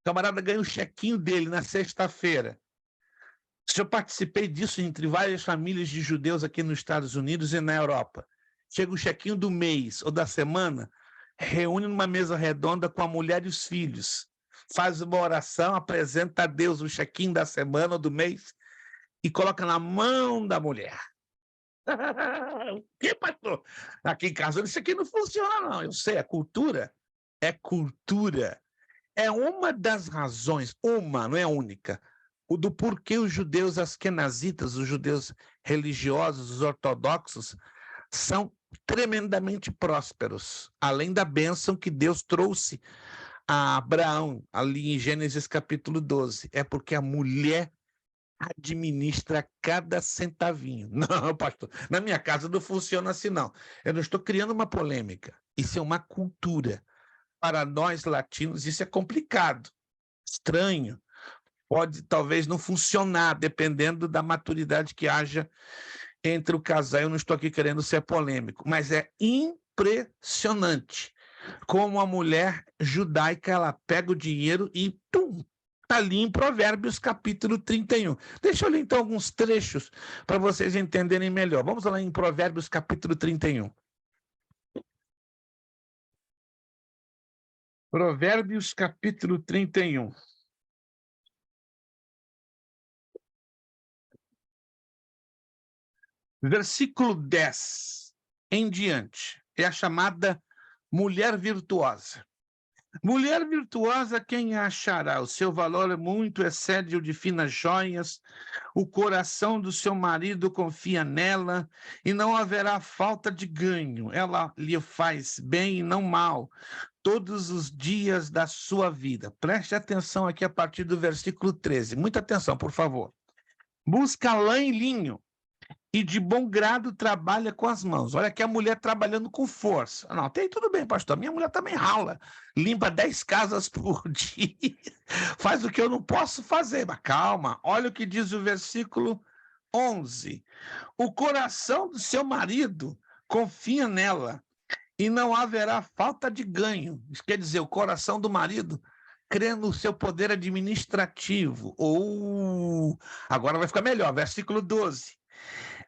S1: O camarada ganha o chequinho dele na sexta-feira. Eu participei disso entre várias famílias de judeus aqui nos Estados Unidos e na Europa. Chega o chequinho do mês ou da semana, reúne numa mesa redonda com a mulher e os filhos, faz uma oração, apresenta a Deus o chequinho da semana ou do mês e coloca na mão da mulher. O que, pastor? Aqui em casa isso aqui não funciona, não. Eu sei, a cultura é cultura. É uma das razões, não é a única, do porquê os judeus askenazitas, os judeus religiosos, os ortodoxos, são tremendamente prósperos, além da bênção que Deus trouxe a Abraão, ali em Gênesis capítulo 12. É porque a mulher administra cada centavinho. Não, pastor, na minha casa não funciona assim, não. Eu não estou criando uma polêmica. Isso é uma cultura. Para nós latinos, isso é complicado, estranho. Pode, talvez, não funcionar, dependendo da maturidade que haja entre o casal. Eu não estou aqui querendo ser polêmico, mas é impressionante como a mulher judaica, ela pega o dinheiro e pum, está ali em Provérbios capítulo 31. Deixa eu ler então alguns trechos para vocês entenderem melhor. Vamos lá em Provérbios capítulo 31. Provérbios capítulo 31. Versículo 10 em diante. É a chamada mulher virtuosa. Mulher virtuosa, quem a achará? O seu valor muito excede o de finas joias. O coração do seu marido confia nela e não haverá falta de ganho. Ela lhe faz bem e não mal todos os dias da sua vida. Preste atenção aqui a partir do versículo 13. Muita atenção, por favor. Busca lã e linho e de bom grado trabalha com as mãos. Olha aqui a mulher trabalhando com força. Não, tem tudo bem, pastor. Minha mulher também rala. Limpa 10 casas por dia. Faz o que eu não posso fazer. Mas calma, olha o que diz o versículo 11. O coração do seu marido confia nela e não haverá falta de ganho. Isso quer dizer, o coração do marido crê no seu poder administrativo. Agora vai ficar melhor. Versículo 12.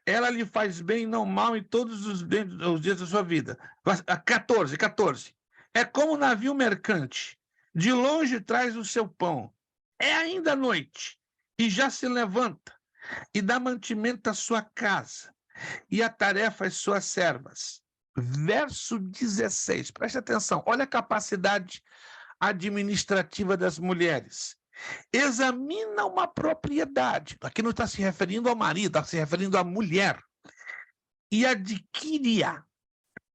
S1: Ela lhe faz bem e não mal em todos os dias da sua vida. 14. É como um navio mercante. De longe traz o seu pão. É ainda noite e já se levanta e dá mantimento à sua casa e a tarefa às suas servas. Verso 16. Preste atenção. Olha a capacidade administrativa das mulheres. Examina uma propriedade. Aqui não está se referindo ao marido, está se referindo à mulher. E adquire-a.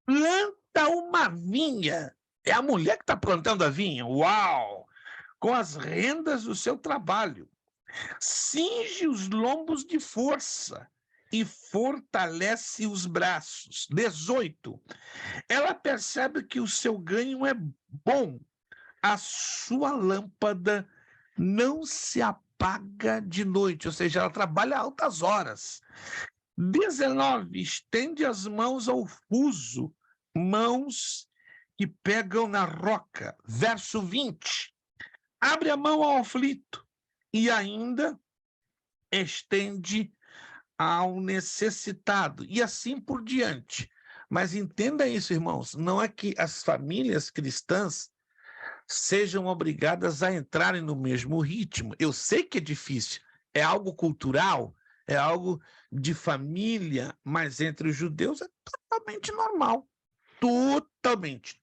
S1: Planta uma vinha. É a mulher que está plantando a vinha. Uau! Com as rendas do seu trabalho. Cinge os lombos de força e fortalece os braços. 18. Ela percebe que o seu ganho é bom. A sua lâmpada não se apaga de noite, ou seja, ela trabalha altas horas. 19, estende as mãos ao fuso, mãos que pegam na roca. Verso 20, abre a mão ao aflito e ainda estende ao necessitado, e assim por diante. Mas entenda isso, irmãos, não é que as famílias cristãs sejam obrigadas a entrarem no mesmo ritmo. Eu sei que é difícil, é algo cultural, é algo de família, mas entre os judeus é totalmente normal. Totalmente.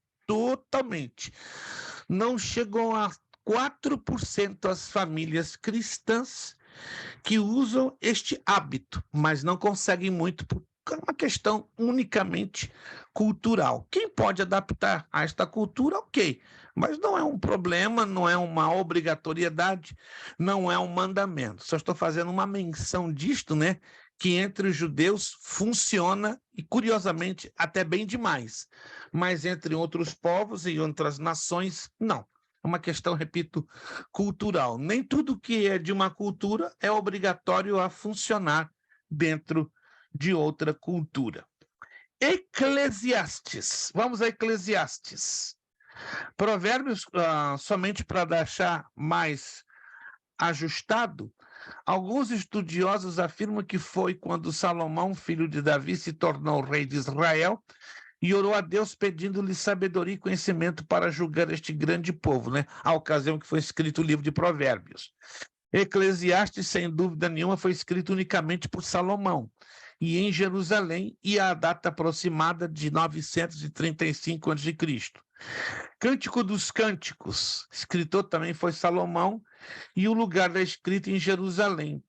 S1: Não chegam a 4% as famílias cristãs que usam este hábito, mas não conseguem muito por uma questão unicamente cultural. Quem pode adaptar a esta cultura, ok, mas não é um problema, não é uma obrigatoriedade, não é um mandamento. Só estou fazendo uma menção disto, né, que entre os judeus funciona, e curiosamente até bem demais, mas entre outros povos e outras nações, não. É uma questão, repito, cultural. Nem tudo que é de uma cultura é obrigatório a funcionar dentro de outra cultura. Eclesiastes. Vamos a Eclesiastes. Provérbios, somente para deixar mais ajustado, alguns estudiosos afirmam que foi quando Salomão, filho de Davi, se tornou rei de Israel e orou a Deus pedindo-lhe sabedoria e conhecimento para julgar este grande povo, né? A ocasião que foi escrito o livro de Provérbios. Eclesiastes, sem dúvida nenhuma, foi escrito unicamente por Salomão e em Jerusalém, e a data aproximada de 935 a.C. Cântico dos Cânticos, escritor também foi Salomão, e o lugar da escrita em Jerusalém,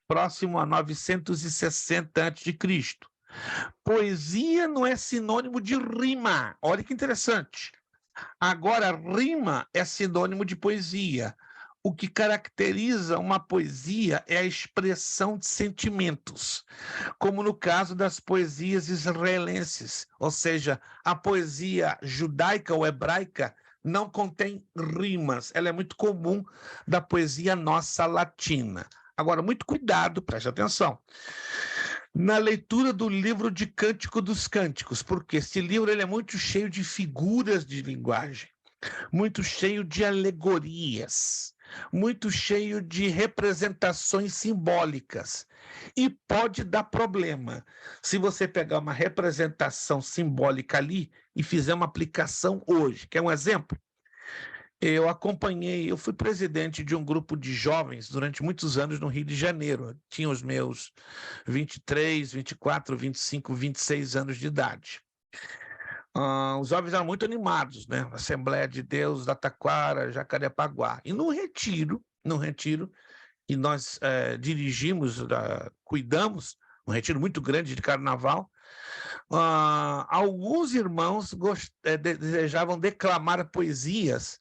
S1: próximo a 960 a.C. Poesia não é sinônimo de rima, olha que interessante. Agora, rima é sinônimo de poesia. O que caracteriza uma poesia é a expressão de sentimentos, como no caso das poesias israelenses, ou seja, a poesia judaica ou hebraica não contém rimas, ela é muito comum da poesia nossa latina. Agora, muito cuidado, preste atenção. na leitura do livro de Cântico dos Cânticos, porque esse livro ele é muito cheio de figuras de linguagem, muito cheio de alegorias, muito cheio de representações simbólicas. E pode dar problema se você pegar uma representação simbólica ali e fizer uma aplicação hoje. Quer um exemplo? Eu fui presidente de um grupo de jovens durante muitos anos no Rio de Janeiro. Tinha os meus 23, 24, 25, 26 anos de idade. Os jovens eram muito animados, né? Assembleia de Deus da Taquara, Jacarepaguá. E no retiro, e nós dirigimos, cuidamos, um retiro muito grande de carnaval, alguns irmãos desejavam declamar poesias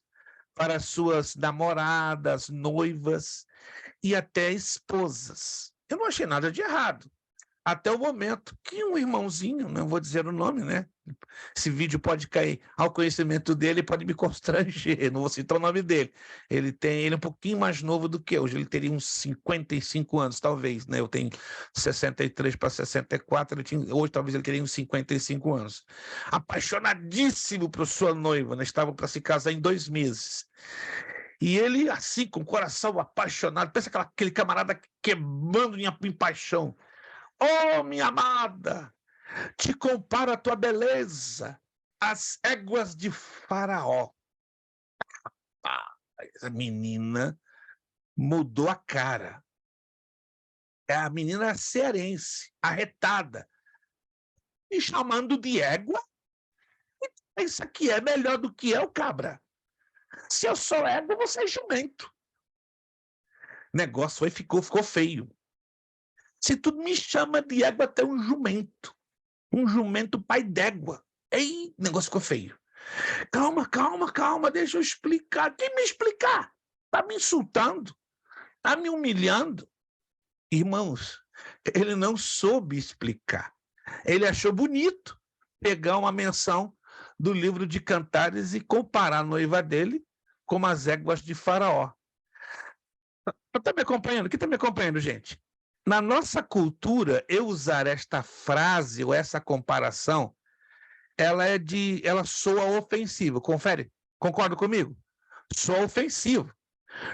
S1: para suas namoradas, noivas e até esposas. Eu não achei nada de errado, até o momento que um irmãozinho, não vou dizer o nome, né? Esse vídeo pode cair ao conhecimento dele, pode me constranger, não vou citar o nome dele. Ele é um pouquinho mais novo do que eu, hoje ele teria uns 55 anos, talvez, né? Eu tenho 63 para 64, hoje talvez ele teria uns 55 anos. Apaixonadíssimo por sua noiva, né? Estavam para se casar em 2 meses. E ele, assim, com o coração apaixonado, pensa aquele camarada queimando em paixão. Oh, minha amada, te comparo a tua beleza às éguas de Faraó. A menina mudou a cara. A menina cearense, arretada, me chamando de égua. Isso aqui é melhor do que eu, cabra. Se eu sou égua, você é jumento. O negócio aí ficou feio. Se tu me chama de égua, até um jumento pai d'égua. Ei, o negócio ficou feio. Calma, deixa eu explicar. Quem me explicar? Tá me insultando, tá me humilhando. Irmãos, ele não soube explicar. Ele achou bonito pegar uma menção do livro de Cantares e comparar a noiva dele com as éguas de Faraó. Tá me acompanhando? Quem tá me acompanhando, gente? Na nossa cultura, eu usar esta frase ou essa comparação, ela soa ofensiva. Confere? Concorda comigo? Soa ofensivo.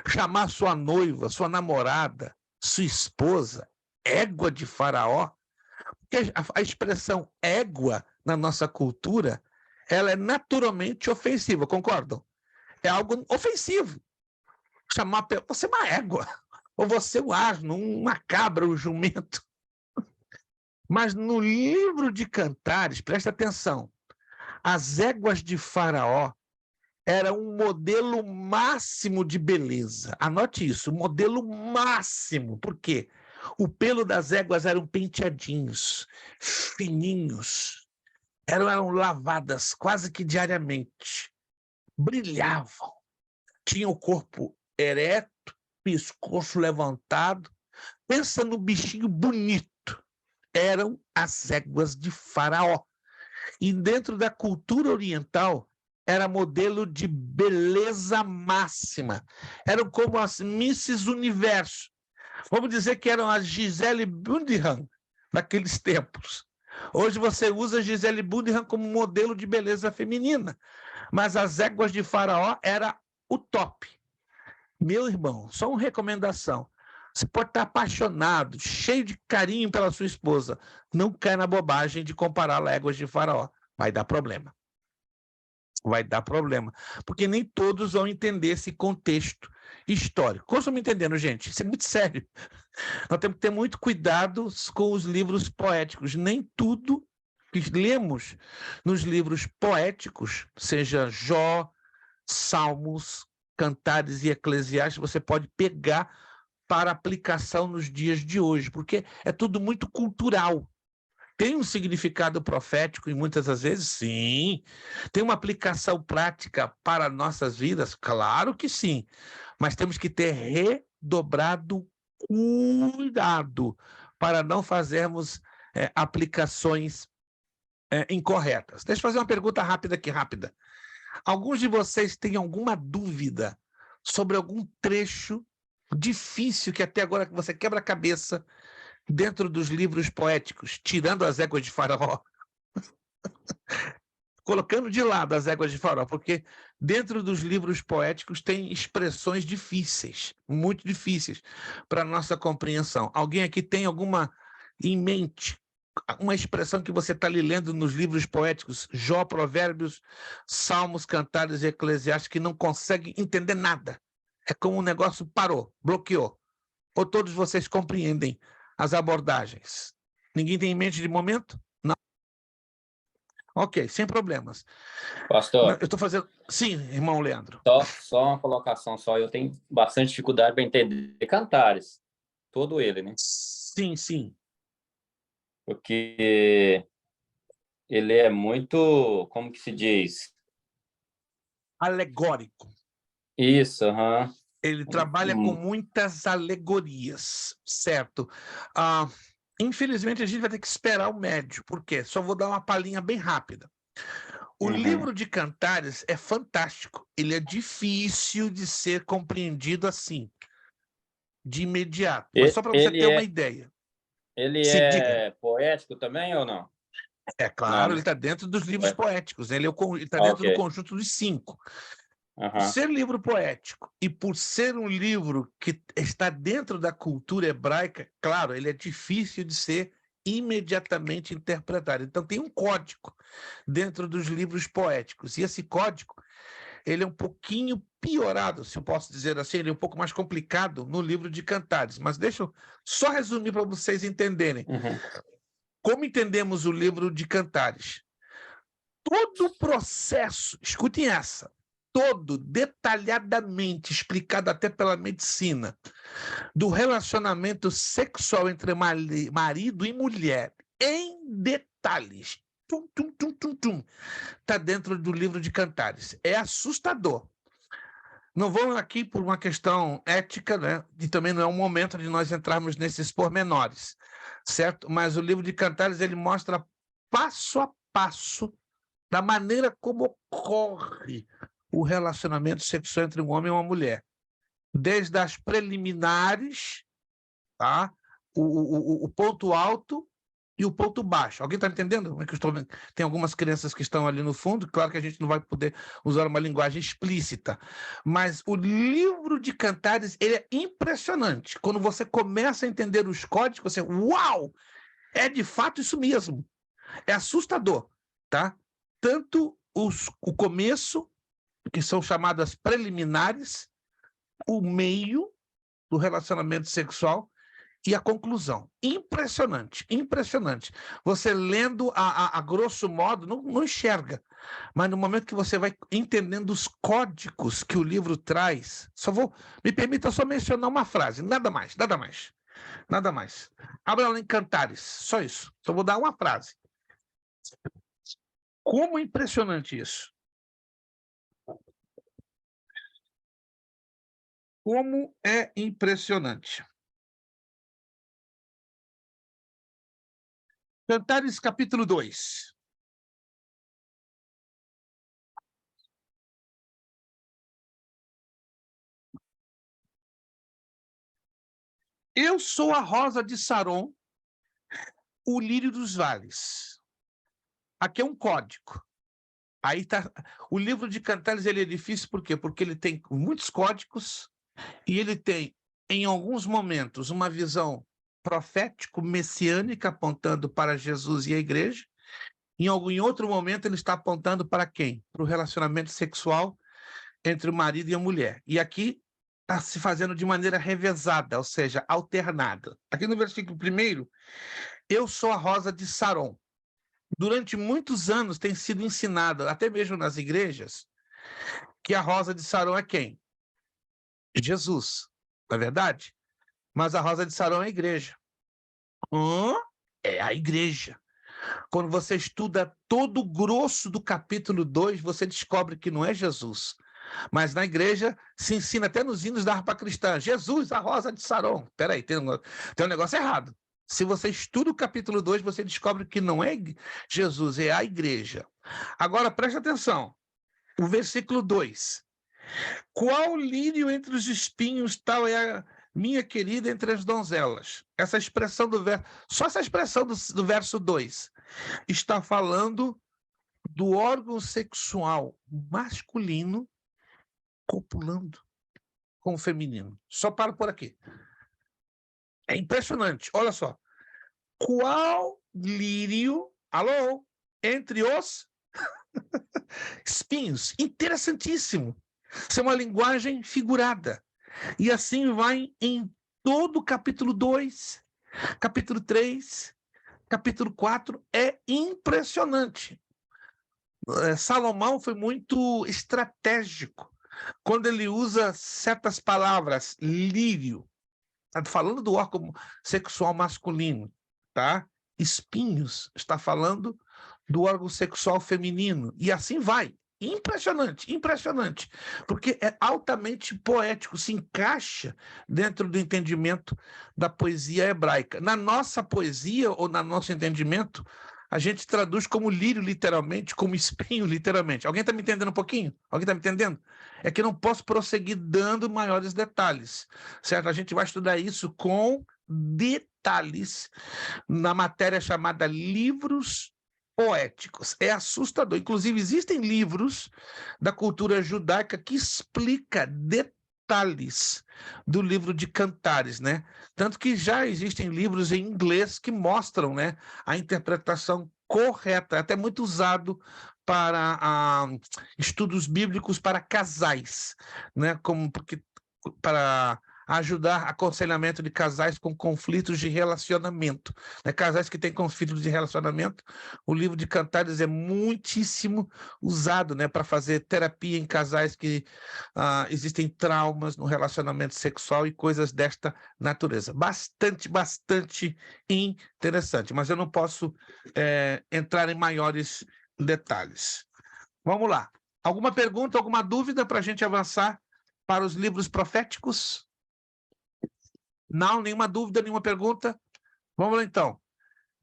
S1: Chamar sua noiva, sua namorada, sua esposa, égua de Faraó, porque a expressão égua na nossa cultura, ela é naturalmente ofensiva, concordam? É algo ofensivo. Chamar você é uma égua, ou você é um asno, uma cabra, um jumento. Mas no livro de Cantares, presta atenção, as éguas de Faraó eram um modelo máximo de beleza. Anote isso, modelo máximo. Por quê? O pelo das éguas eram penteadinhos, fininhos, eram lavadas quase que diariamente, brilhavam, tinham o corpo ereto, pescoço levantado. Pensa no bichinho bonito. Eram as éguas de Faraó. E dentro da cultura oriental, era modelo de beleza máxima. Eram como as Misses Universo. Vamos dizer que eram as Gisele Bündchen naqueles tempos. Hoje você usa Gisele Bündchen como modelo de beleza feminina. Mas as éguas de Faraó era o top. Meu irmão, só uma recomendação. Você pode estar apaixonado, cheio de carinho pela sua esposa. Não cai na bobagem de comparar éguas de Faraó. Vai dar problema. Vai dar problema. Porque nem todos vão entender esse contexto histórico. Como estão me entendendo, gente? Isso é muito sério. Nós temos que ter muito cuidado com os livros poéticos. Nem tudo que lemos nos livros poéticos, seja Jó, Salmos, Cantares e Eclesiastes, você pode pegar para aplicação nos dias de hoje, porque é tudo muito cultural. Tem um significado profético e muitas das vezes, sim. Tem uma aplicação prática para nossas vidas? Claro que sim. Mas temos que ter redobrado cuidado para não fazermos aplicações incorretas. Deixa eu fazer uma pergunta rápida. Alguns de vocês têm alguma dúvida sobre algum trecho difícil que até agora você quebra a cabeça dentro dos livros poéticos, tirando as éguas de Faraó, colocando de lado as éguas de Faraó, porque dentro dos livros poéticos tem expressões difíceis, muito difíceis para a nossa compreensão. Alguém aqui tem alguma em mente, uma expressão que você está ali lendo nos livros poéticos, Jó, Provérbios, Salmos, Cantares e Eclesiastes, que não consegue entender nada? É como um negócio parou, bloqueou. Ou todos vocês compreendem as abordagens? Ninguém tem em mente de momento? Não. Ok, sem problemas.
S4: Pastor,
S1: Eu estou fazendo... Sim, irmão Leandro.
S4: só uma colocação só. Eu tenho bastante dificuldade para entender Cantares. Todo ele, né?
S1: Sim, sim.
S4: Porque ele é muito, como que se diz?
S1: Alegórico.
S4: Isso, aham.
S1: Ele trabalha com muitas alegorias, certo? Infelizmente, a gente vai ter que esperar o médio. Por quê? Só vou dar uma palhinha bem rápida. O livro de Cantares é fantástico. Ele é difícil de ser compreendido assim, de imediato. Mas só para você ter uma ideia.
S4: Ele
S1: Sim,
S4: é poético também ou não?
S1: É claro,
S4: Não.
S1: ele está dentro dos livros poéticos. Ele está dentro do conjunto dos 5. Por ser livro poético e por ser um livro que está dentro da cultura hebraica, claro, ele é difícil de ser imediatamente interpretado. Então tem um código dentro dos livros poéticos. E esse código, ele é um pouquinho piorado, se eu posso dizer assim, ele é um pouco mais complicado no livro de Cantares. Mas deixa eu só resumir para vocês entenderem. Como entendemos o livro de Cantares? Todo o processo, escutem essa, todo detalhadamente explicado até pela medicina, do relacionamento sexual entre marido e mulher, em detalhes, está dentro do livro de Cantares. É assustador. Não vou aqui por uma questão ética, né? E também não é um momento de nós entrarmos nesses pormenores, certo? Mas o livro de Cantares, ele mostra passo a passo da maneira como ocorre o relacionamento sexual entre um homem e uma mulher. Desde as preliminares, tá? O ponto alto e o ponto baixo. Alguém está entendendo? Como é que eu estou... Tem algumas crianças que estão ali no fundo, claro que a gente não vai poder usar uma linguagem explícita, mas o livro de Cantares, ele é impressionante. Quando você começa a entender os códigos, você, uau! É de fato isso mesmo. É assustador, tá? Tanto o começo, que são chamadas preliminares, o meio do relacionamento sexual e a conclusão. Impressionante, impressionante. Você lendo a grosso modo, não enxerga, mas no momento que você vai entendendo os códigos que o livro traz, me permita só mencionar uma frase, nada mais, nada mais, nada mais. Abra lá em Cantares, só isso. Só vou dar uma frase. Como é impressionante isso. Como é impressionante. Cantares, capítulo 2. Eu sou a rosa de Saron, o lírio dos vales. Aqui é um código. Aí tá. O livro de Cantares, ele é difícil por quê? Porque ele tem muitos códigos e ele tem, em alguns momentos, uma visão profético-messiânica apontando para Jesus e a igreja. Em outro momento, ele está apontando para quem? Para o relacionamento sexual entre o marido e a mulher. E aqui está se fazendo de maneira revezada, ou seja, alternada. Aqui no versículo 1, eu sou a rosa de Saron. Durante muitos anos tem sido ensinado, até mesmo nas igrejas, que a rosa de Saron é quem? Jesus, não é verdade? Mas a rosa de Saron é a igreja. É a igreja. Quando você estuda todo o grosso do capítulo 2, você descobre que não é Jesus. Mas na igreja se ensina até nos hinos da harpa cristã, Jesus, a rosa de Saron. Espera aí, tem um negócio errado. Se você estuda o capítulo 2, você descobre que não é Jesus, é a igreja. Agora, preste atenção. O versículo 2. Qual lírio entre os espinhos tal é minha querida entre as donzelas. Essa expressão do verso, só essa expressão do verso 2 está falando do órgão sexual masculino copulando com o feminino. Só paro por aqui. É impressionante. Olha só. Qual lírio, alô, entre os espinhos? Interessantíssimo. Isso é uma linguagem figurada. E assim vai em todo o capítulo 2, capítulo 3, capítulo 4. É impressionante. Salomão foi muito estratégico quando ele usa certas palavras, lírio, está falando do órgão sexual masculino, tá? Espinhos, está falando do órgão sexual feminino, e assim vai. Impressionante, impressionante, porque é altamente poético, se encaixa dentro do entendimento da poesia hebraica. Na nossa poesia, ou no nosso entendimento, a gente traduz como lírio, literalmente, como espinho, literalmente. Alguém está me entendendo um pouquinho? Alguém está me entendendo? É que eu não posso prosseguir dando maiores detalhes, certo? A gente vai estudar isso com detalhes na matéria chamada livros poéticos. É assustador. Inclusive, existem livros da cultura judaica que explica detalhes do livro de Cantares, né? Tanto que já existem livros em inglês que mostram, né, a interpretação correta, até muito usado para estudos bíblicos para casais, né? Para ajudar aconselhamento de casais com conflitos de relacionamento, né? Casais que têm conflitos de relacionamento, o livro de Cantares é muitíssimo usado, né, para fazer terapia em casais que existem traumas no relacionamento sexual e coisas desta natureza. Bastante interessante, mas eu não posso entrar em maiores detalhes. Vamos lá. Alguma pergunta, alguma dúvida para a gente avançar para os livros proféticos? Não, nenhuma dúvida, nenhuma pergunta? Vamos lá, então.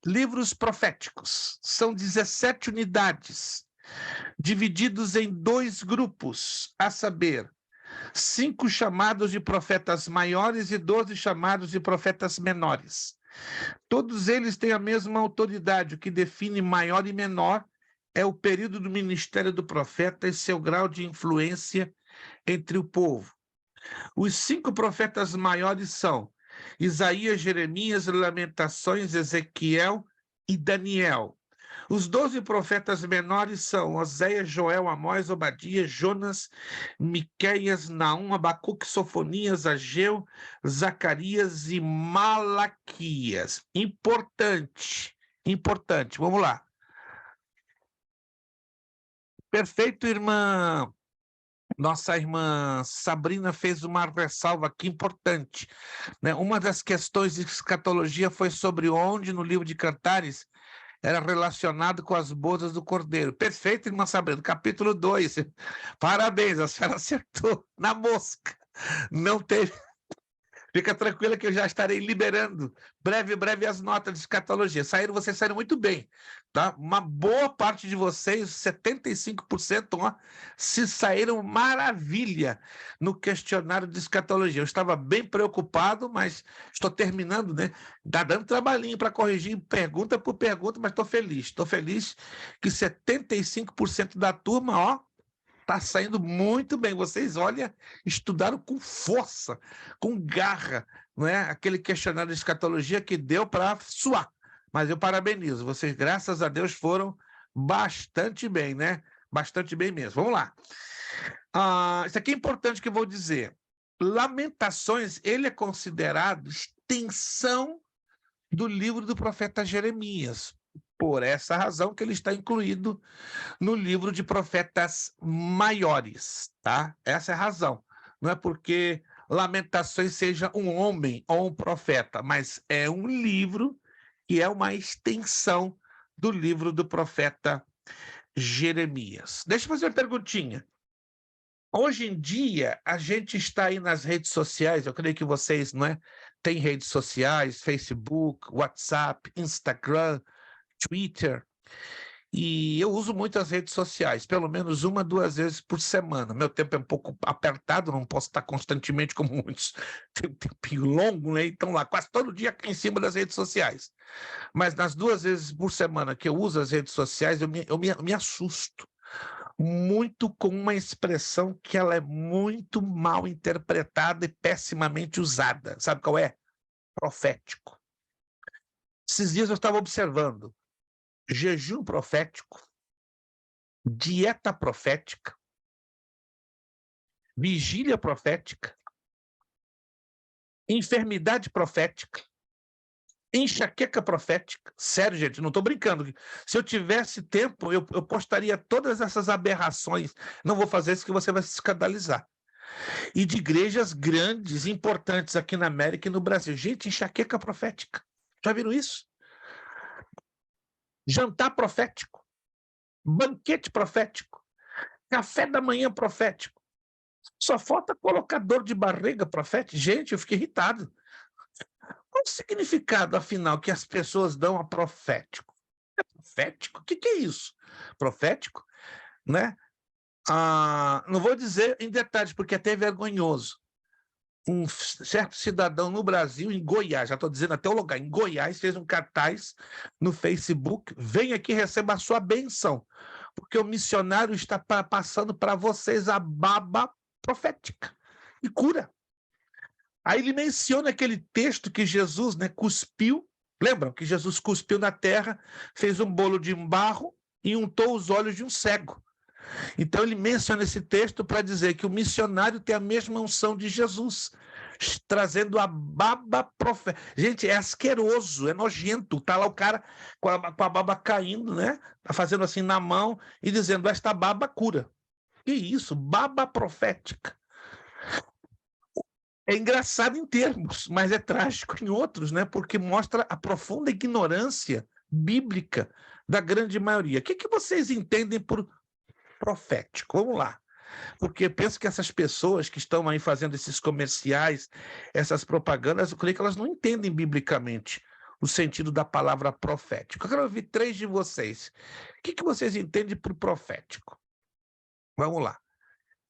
S1: Livros proféticos. São 17 unidades, divididos em 2 grupos, a saber, 5 chamados de profetas maiores e 12 chamados de profetas menores. Todos eles têm a mesma autoridade. O que define maior e menor é o período do ministério do profeta e seu grau de influência entre o povo. Os 5 profetas maiores são Isaías, Jeremias, Lamentações, Ezequiel e Daniel. Os 12 profetas menores são Oséias, Joel, Amós, Obadias, Jonas, Miqueias, Naum, Abacuque, Sofonias, Ageu, Zacarias e Malaquias. Importante. Vamos lá. Perfeito, irmã. Nossa irmã Sabrina fez uma ressalva aqui importante, né? Uma das questões de escatologia foi sobre onde no livro de Cantares era relacionado com as bodas do Cordeiro. Perfeito, irmã Sabrina, capítulo 2. Parabéns, a senhora acertou na mosca. Não teve... Fica tranquila que eu já estarei liberando breve as notas de escatologia. Vocês saíram muito bem, tá? Uma boa parte de vocês, 75%, ó, se saíram maravilha no questionário de escatologia. Eu estava bem preocupado, mas estou terminando, né? Está dando trabalhinho para corrigir pergunta por pergunta, mas estou feliz. Estou feliz que 75% da turma, ó, está saindo muito bem. Vocês, olha, estudaram com força, com garra, não é? Aquele questionário de escatologia que deu para suar. Mas eu parabenizo. Vocês, graças a Deus, foram bastante bem, né? Bastante bem mesmo. Vamos lá. Isso aqui é importante que eu vou dizer. Lamentações, ele é considerado extensão do livro do profeta Jeremias. Por essa razão que ele está incluído no livro de profetas maiores, tá? Essa é a razão. Não é porque Lamentações seja um homem ou um profeta, mas é um livro que é uma extensão do livro do profeta Jeremias. Deixa eu fazer uma perguntinha. Hoje em dia, a gente está aí nas redes sociais, eu creio que vocês, não é? Têm redes sociais, Facebook, WhatsApp, Instagram, Twitter. E eu uso muito as redes sociais, pelo menos 1, 2 vezes por semana. Meu tempo é um pouco apertado, não posso estar constantemente como muitos. Tem um tempinho longo, né? Então lá, quase todo dia em cima das redes sociais. Mas nas 2 vezes por semana que eu uso as redes sociais, eu me assusto muito com uma expressão que ela é muito mal interpretada e pessimamente usada. Sabe qual é? Profético. Esses dias eu estava observando jejum profético, dieta profética, vigília profética, enfermidade profética, enxaqueca profética. Sério, gente, não estou brincando. Se eu tivesse tempo, eu postaria todas essas aberrações. Não vou fazer isso que você vai se escandalizar. E de igrejas grandes, importantes aqui na América e no Brasil. Gente, enxaqueca profética. Já viram isso? Jantar profético, banquete profético, café da manhã profético. Só falta colocar dor de barriga profético. Gente, eu fiquei irritado. Qual o significado, afinal, que as pessoas dão a profético? É profético? O que é isso? Profético? Né? Não vou dizer em detalhes, porque é até vergonhoso. Um certo cidadão no Brasil, em Goiás, já estou dizendo até o lugar, em Goiás, fez um cartaz no Facebook: vem aqui, receba a sua benção, porque o missionário está passando para vocês a baba profética e cura. Aí ele menciona aquele texto que Jesus, né, cuspiu. Lembram que Jesus cuspiu na terra, fez um bolo de barro e untou os olhos de um cego. Então ele menciona esse texto para dizer que o missionário tem a mesma unção de Jesus, trazendo a baba profética. Gente, é asqueroso, é nojento. Está lá o cara com a baba caindo, né? Tá fazendo assim na mão e dizendo: esta baba cura. Que isso? Baba profética. É engraçado em termos, mas é trágico em outros, né? Porque mostra a profunda ignorância bíblica da grande maioria. O que vocês entendem por profético? Vamos lá. Porque eu penso que essas pessoas que estão aí fazendo esses comerciais, essas propagandas, eu creio que elas não entendem biblicamente o sentido da palavra profético. Eu quero ouvir 3 de vocês. O que vocês entendem por profético? Vamos lá.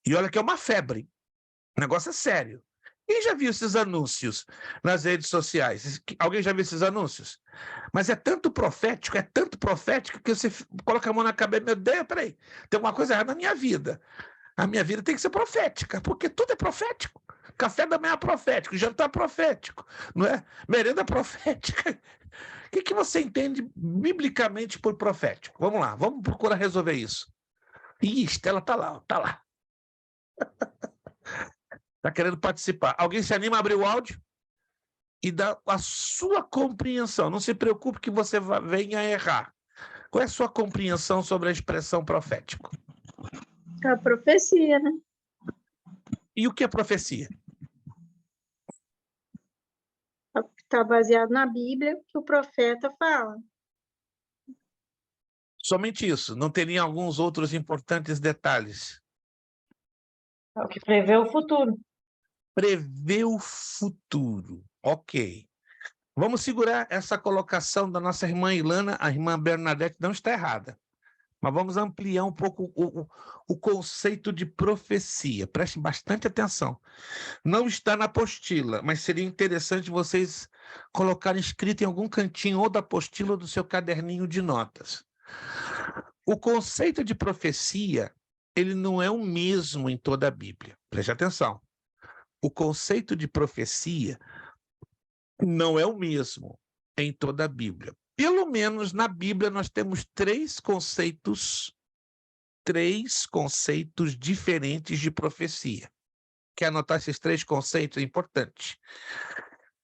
S1: E olha que é uma febre. O negócio é sério. Quem já viu esses anúncios nas redes sociais? Alguém já viu esses anúncios? Mas é tanto profético que você coloca a mão na cabeça: meu Deus, peraí, tem uma coisa errada na minha vida. A minha vida tem que ser profética, porque tudo é profético. Café da manhã é profético, jantar profético, não é? Merenda profética. O que você entende biblicamente por profético? Vamos lá, vamos procurar resolver isso. Ih, Estela está lá, está lá. Está querendo participar. Alguém se anima a abrir o áudio e dar a sua compreensão. Não se preocupe que você venha a errar. Qual é a sua compreensão sobre a expressão profético?
S6: A profecia, né?
S1: E o que é profecia?
S6: Está baseado na Bíblia, que o profeta fala.
S1: Somente isso? Não teria alguns outros importantes detalhes?
S7: É o que prevê o futuro.
S1: Prever o futuro. Ok. Vamos segurar essa colocação da nossa irmã Ilana. A irmã Bernadette não está errada. Mas vamos ampliar um pouco o conceito de profecia. Prestem bastante atenção. Não está na apostila, mas seria interessante vocês colocarem escrito em algum cantinho ou da apostila ou do seu caderninho de notas. O conceito de profecia, ele não é o mesmo em toda a Bíblia. Preste atenção. O conceito de profecia não é o mesmo em toda a Bíblia. Pelo menos na Bíblia nós temos 3 conceitos diferentes de profecia. Quer anotar esses 3 conceitos? É importante.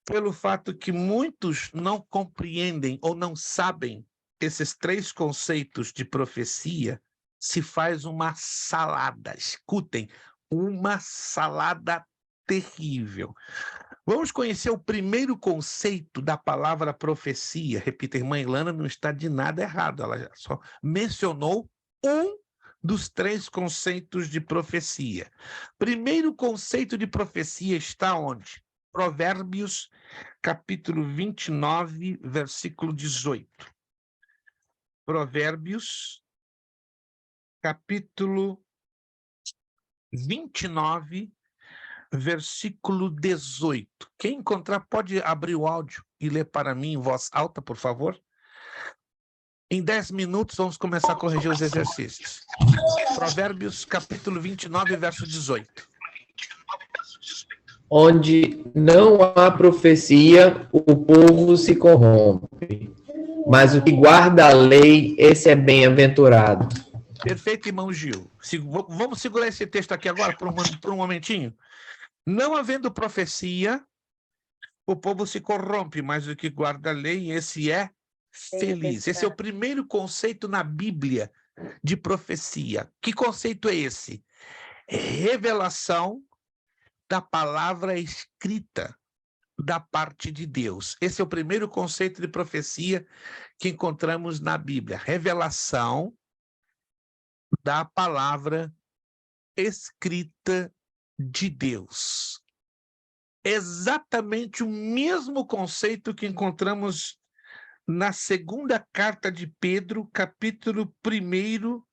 S1: Pelo fato que muitos não compreendem ou não sabem esses 3 conceitos de profecia, se faz uma salada. Escutem, uma salada terrível. Vamos conhecer o primeiro conceito da palavra profecia. Repita, a irmã Ilana não está de nada errado, ela só mencionou um dos 3 conceitos de profecia. Primeiro conceito de profecia está onde? Provérbios, capítulo 29, versículo 18. Provérbios, capítulo 29, versículo 18. Quem encontrar pode abrir o áudio e ler para mim em voz alta, por favor. Em 10 minutos vamos começar a corrigir os exercícios. Provérbios, capítulo 29, verso 18.
S8: Onde não há profecia, o povo se corrompe. Mas o que guarda a lei, esse é bem-aventurado.
S1: Perfeito, irmão Gil. Vamos segurar esse texto aqui agora por um momentinho. Não havendo profecia, o povo se corrompe, mas o que guarda a lei, esse é feliz. Esse é o primeiro conceito na Bíblia de profecia. Que conceito é esse? Revelação da palavra escrita da parte de Deus. Esse é o primeiro conceito de profecia que encontramos na Bíblia. Revelação da palavra escrita de Deus. Exatamente o mesmo conceito que encontramos na segunda carta de Pedro, capítulo 1,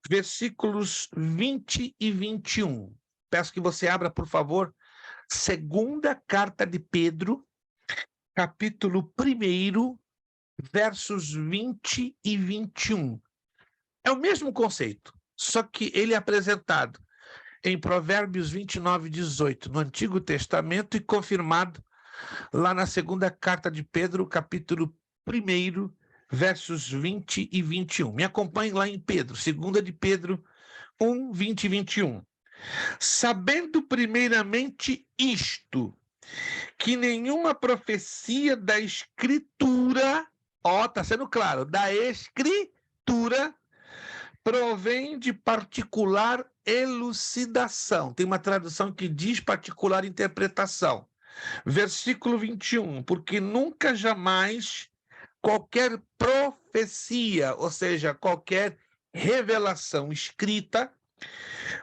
S1: versículos 20 e 21. Peço que você abra, por favor, segunda carta de Pedro, capítulo 1, versos 20 e 21. É o mesmo conceito, só que ele é apresentado em Provérbios 29, 18, no Antigo Testamento, e confirmado lá na segunda carta de Pedro, capítulo 1, versos 20 e 21. Me acompanhe lá em Pedro, segunda de Pedro 1, 20 e 21. Sabendo primeiramente isto, que nenhuma profecia da Escritura, está sendo claro, da Escritura, provém de particular elucidação. Tem uma tradução que diz particular interpretação. Versículo 21, porque nunca jamais qualquer profecia, ou seja, qualquer revelação escrita,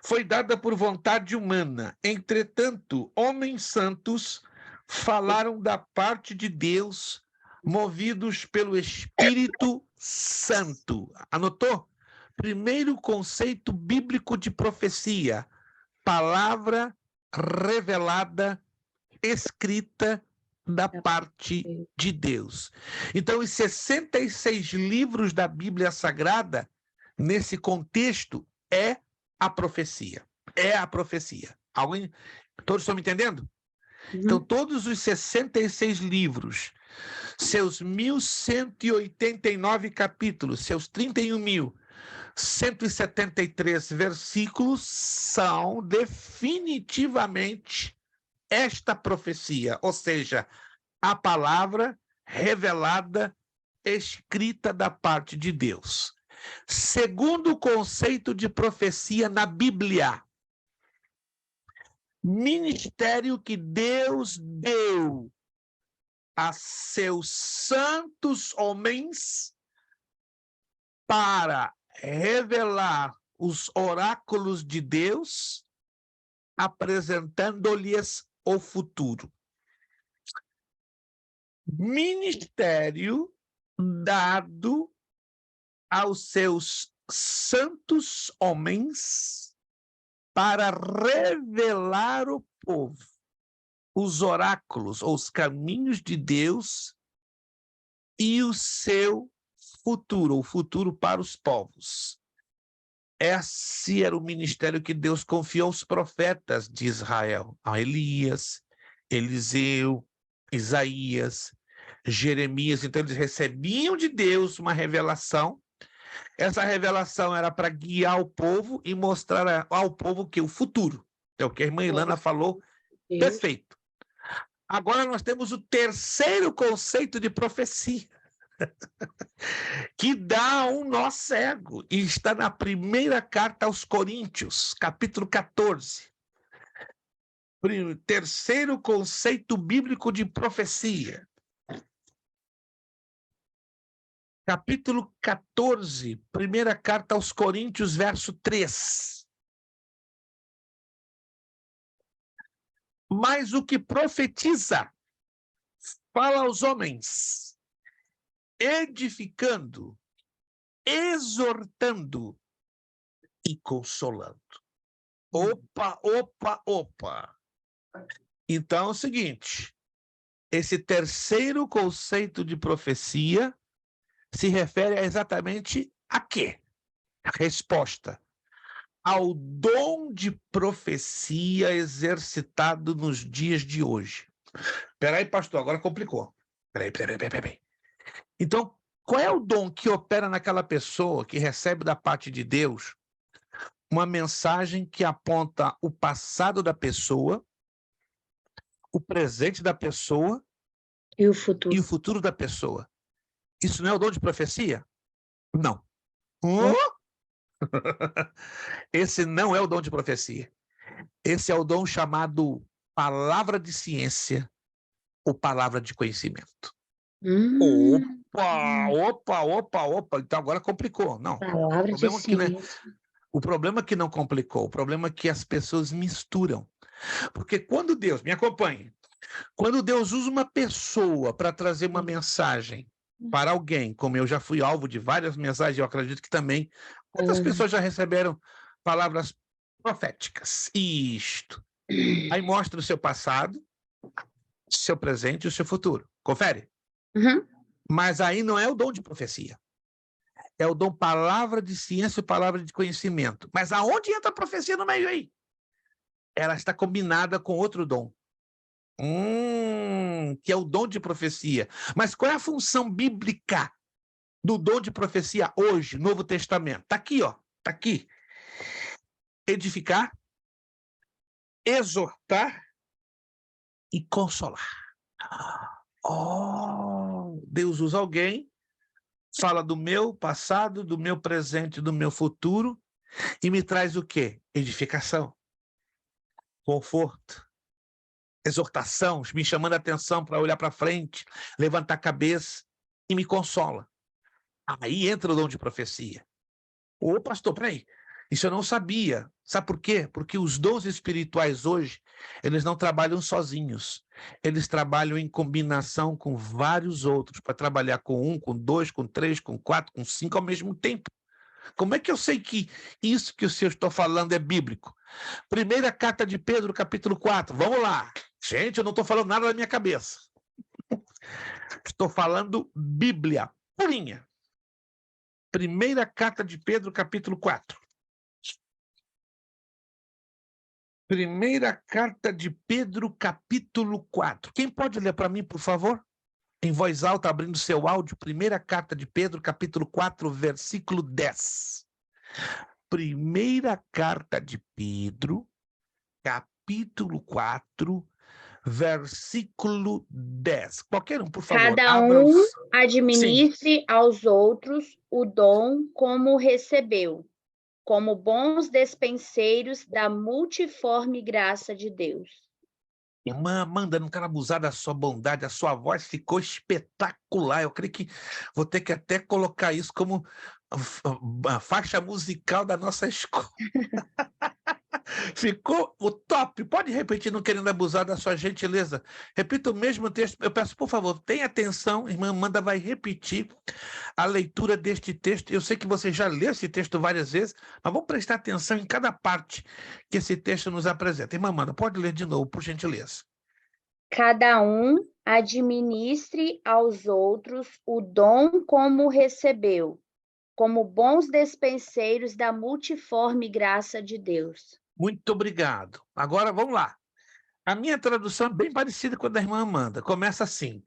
S1: foi dada por vontade humana. Entretanto, homens santos falaram da parte de Deus, movidos pelo Espírito Santo. Anotou? Primeiro conceito bíblico de profecia: palavra revelada, escrita da parte de Deus. Então, os 66 livros da Bíblia Sagrada, nesse contexto, é a profecia. É a profecia. Todos estão me entendendo? Então, todos os 66 livros, seus 1.189 capítulos, seus 31.173 versículos, são definitivamente esta profecia, ou seja, a palavra revelada, escrita da parte de Deus. Segundo conceito de profecia na Bíblia: ministério que Deus deu a seus santos homens para revelar os oráculos de Deus, apresentando-lhes o futuro. Ministério dado aos seus santos homens para revelar ao povo os oráculos, ou os caminhos de Deus e o seu futuro, o futuro para os povos. Esse era o ministério que Deus confiou aos profetas de Israel, a Elias, Eliseu, Isaías, Jeremias. Então, eles recebiam de Deus uma revelação. Essa revelação era para guiar o povo e mostrar ao povo que o futuro. É o que a irmã Ilana falou, perfeito. Agora nós temos o terceiro conceito de profecia, que dá um nó cego, e está na primeira carta aos Coríntios, capítulo 14. Terceiro conceito bíblico de profecia. Capítulo 14, primeira carta aos Coríntios, verso 3. Mas o que profetiza, fala aos homens, edificando exortando e consolando. Opa, opa, opa. Então é o seguinte, esse terceiro conceito de profecia se refere exatamente a quê? A resposta: ao dom de profecia exercitado nos dias de hoje. Peraí, pastor, agora complicou. Peraí. Então, qual é o dom que opera naquela pessoa que recebe da parte de Deus uma mensagem que aponta o passado da pessoa, o presente da pessoa
S3: E o
S1: e
S3: futuro?
S1: o futuro da pessoa? Isso não é o dom de profecia? Não. Esse não é o dom de profecia. Esse é o dom chamado palavra de ciência ou palavra de conhecimento. Opa. Então agora complicou. Não.
S3: Palavra de ciência.
S1: O problema é que não complicou. O problema é que as pessoas misturam. Porque quando Deus, me acompanhe, quando Deus usa uma pessoa para trazer uma mensagem para alguém, como eu já fui alvo de várias mensagens, eu acredito que também, quantas pessoas já receberam palavras proféticas? Isto. Aí mostra o seu passado, seu presente e o seu futuro. Confere?
S3: Uhum.
S1: Mas aí não é o dom de profecia. É o dom palavra de ciência e palavra de conhecimento. Mas aonde entra a profecia no meio aí? Ela está combinada com outro dom. Que é o dom de profecia. Mas qual é a função bíblica do dom de profecia hoje, Novo Testamento? Está aqui, ó. Está aqui. Edificar, exortar e consolar. Deus usa alguém, fala do meu passado, do meu presente, do meu futuro e me traz o quê? Edificação, conforto, exortação, me chamando a atenção para olhar para frente, levantar a cabeça e me consola. Aí entra o dom de profecia. Ô, pastor, peraí, isso eu não sabia. Sabe por quê? Porque os dons espirituais hoje, eles não trabalham sozinhos. Eles trabalham em combinação com vários outros, para trabalhar com 1, com 2, com 3, com 4, com 5 ao mesmo tempo. Como é que eu sei que isso que o senhor está falando é bíblico? Primeira carta de Pedro, capítulo 4. Vamos lá. Gente, eu não estou falando nada da minha cabeça. Estou falando Bíblia purinha. Primeira carta de Pedro, capítulo 4. Primeira carta de Pedro, capítulo 4. Quem pode ler para mim, por favor? Em voz alta, abrindo seu áudio. Primeira carta de Pedro, capítulo 4, versículo 10. Primeira carta de Pedro, capítulo 4, versículo 10. Qualquer um, por favor.
S3: Cada um administre aos outros o dom como recebeu, como bons despenseiros da multiforme graça de Deus.
S1: Irmã Amanda, não quero abusar da sua bondade, a sua voz ficou espetacular. Eu creio que vou ter que até colocar isso como a faixa musical da nossa escola. Ficou o top. Pode repetir, não querendo abusar da sua gentileza. Repita o mesmo texto. Eu peço, por favor, tenha atenção. Irmã Amanda vai repetir a leitura deste texto. Eu sei que você já leu esse texto várias vezes, mas vamos prestar atenção em cada parte que esse texto nos apresenta. Irmã Amanda, pode ler de novo, por gentileza.
S3: Cada um administre aos outros o dom como recebeu, como bons despenseiros da multiforme graça de Deus.
S1: Muito obrigado. Agora, vamos lá. A minha tradução é bem parecida com a da irmã Amanda. Começa assim.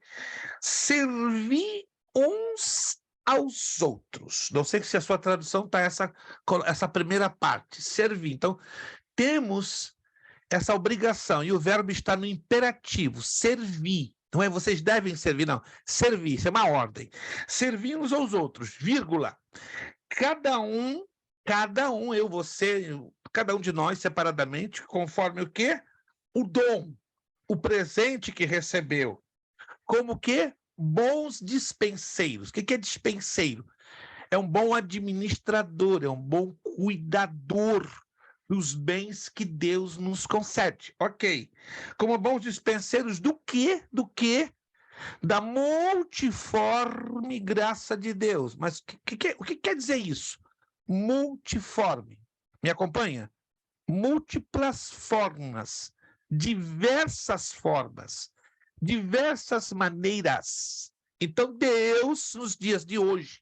S1: Servir uns aos outros. Não sei se a sua tradução está essa primeira parte. Servir. Então, temos essa obrigação. E o verbo está no imperativo. Servir. Não é vocês devem servir, não. Servir. Isso é uma ordem. Servir uns aos outros. Vírgula. Cada um, eu, você, cada um de nós separadamente, conforme o quê? O dom, o presente que recebeu. Como que? Bons dispenseiros. O que é dispenseiro? É um bom administrador, é um bom cuidador dos bens que Deus nos concede. Ok. Como bons dispenseiros do quê? Do quê? da multiforme graça de Deus. Mas o que quer dizer isso? Multiforme. Me acompanha? Múltiplas formas, diversas maneiras. Então, Deus, nos dias de hoje,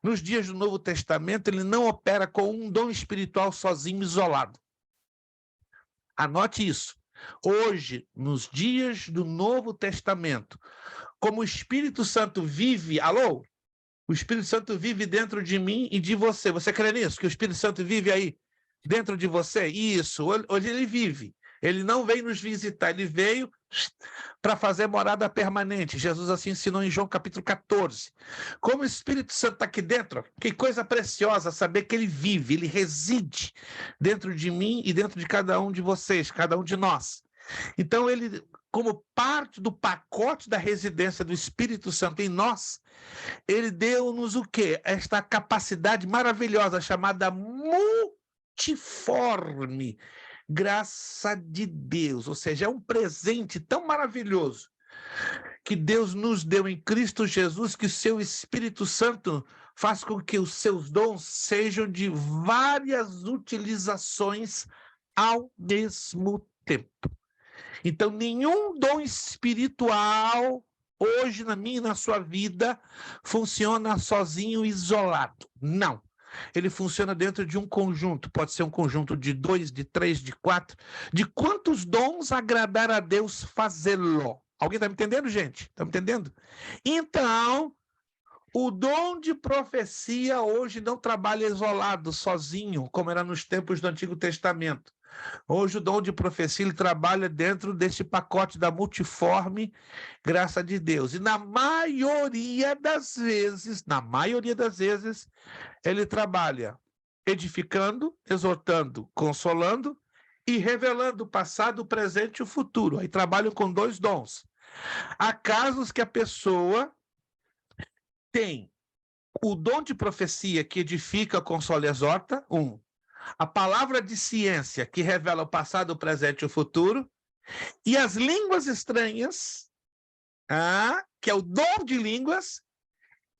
S1: nos dias do Novo Testamento, ele não opera com um dom espiritual sozinho, isolado. Anote isso. Hoje, nos dias do Novo Testamento, como o Espírito Santo vive, alô? O Espírito Santo vive dentro de mim e de você. Você crê nisso? Que o Espírito Santo vive aí dentro de você? Isso, hoje ele vive. Ele não veio nos visitar, ele veio para fazer morada permanente. Jesus assim ensinou em João capítulo 14. Como o Espírito Santo está aqui dentro, que coisa preciosa saber que ele vive, ele reside dentro de mim e dentro de cada um de vocês, cada um de nós. Então ele, como parte do pacote da residência do Espírito Santo em nós, ele deu-nos o quê? Esta capacidade maravilhosa chamada multiforme graça de Deus, ou seja, é um presente tão maravilhoso que Deus nos deu em Cristo Jesus, que o seu Espírito Santo faz com que os seus dons sejam de várias utilizações ao mesmo tempo. Então, nenhum dom espiritual hoje na minha e na sua vida funciona sozinho, isolado. Não. Ele funciona dentro de um conjunto, pode ser um conjunto de 2, de 3, de 4, de quantos dons agradar a Deus fazê-lo. Alguém está me entendendo, gente? Está me entendendo? Então, o dom de profecia hoje não trabalha isolado, sozinho, como era nos tempos do Antigo Testamento. Hoje o dom de profecia ele trabalha dentro desse pacote da multiforme graça de Deus. E na maioria das vezes, ele trabalha edificando, exortando, consolando e revelando o passado, o presente e o futuro. Aí trabalham com 2 dons. Há casos que a pessoa tem o dom de profecia que edifica, consola e exorta, a palavra de ciência que revela o passado, o presente e o futuro, e as línguas estranhas, que é o dom de línguas,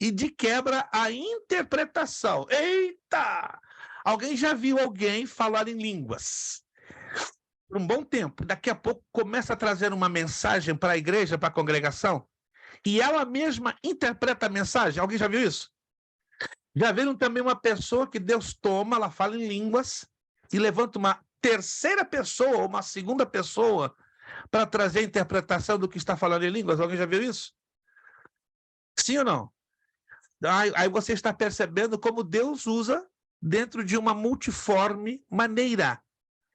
S1: e de quebra a interpretação. Eita! Alguém já viu alguém falar em línguas por um bom tempo, daqui a pouco começa a trazer uma mensagem para a igreja, para a congregação, e ela mesma interpreta a mensagem? Alguém já viu isso? Já viram também uma pessoa que Deus toma, ela fala em línguas, e levanta uma terceira pessoa, ou uma segunda pessoa, para trazer a interpretação do que está falando em línguas? Alguém já viu isso? Sim ou não? Aí você está percebendo como Deus usa dentro de uma multiforme maneira,